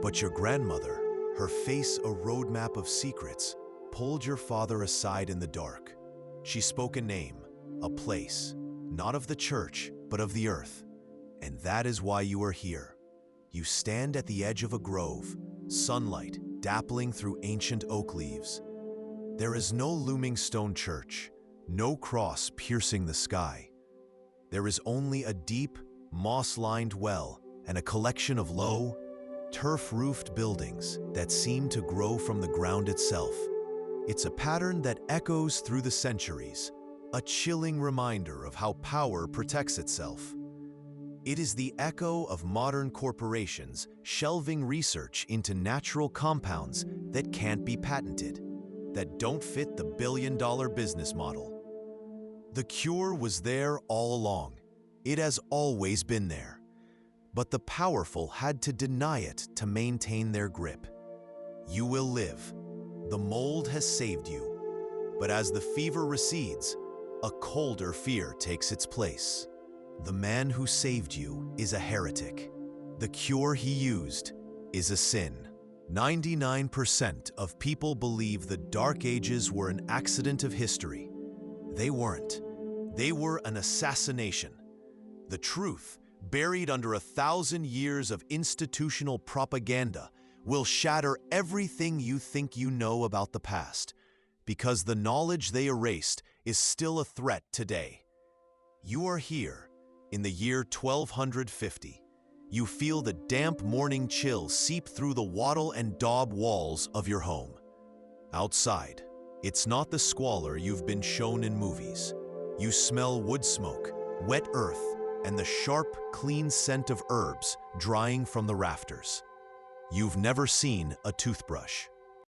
But your grandmother, her face a roadmap of secrets, pulled your father aside in the dark. She spoke a name, a place, not of the church, but of the earth. And that is why you are here. You stand at the edge of a grove, sunlight dappling through ancient oak leaves. There is no looming stone church, no cross piercing the sky. There is only a deep, moss-lined well and a collection of low, turf-roofed buildings that seem to grow from the ground itself. It's a pattern that echoes through the centuries, a chilling reminder of how power protects itself. It is the echo of modern corporations shelving research into natural compounds that can't be patented, that don't fit the billion-dollar business model. The cure was there all along. It has always been there. But the powerful had to deny it to maintain their grip. You will live. The mold has saved you. But as the fever recedes, a colder fear takes its place. The man who saved you is a heretic. The cure he used is a sin. 99% of people believe the Dark Ages were an accident of history. They weren't. They were an assassination. The truth, buried under 1,000 years of institutional propaganda, will shatter everything you think you know about the past, because the knowledge they erased is still a threat today. You are here in the year 1250. You feel the damp morning chill seep through the wattle and daub walls of your home. Outside, it's not the squalor you've been shown in movies. You smell wood smoke, wet earth, and the sharp, clean scent of herbs drying from the rafters. You've never seen a toothbrush.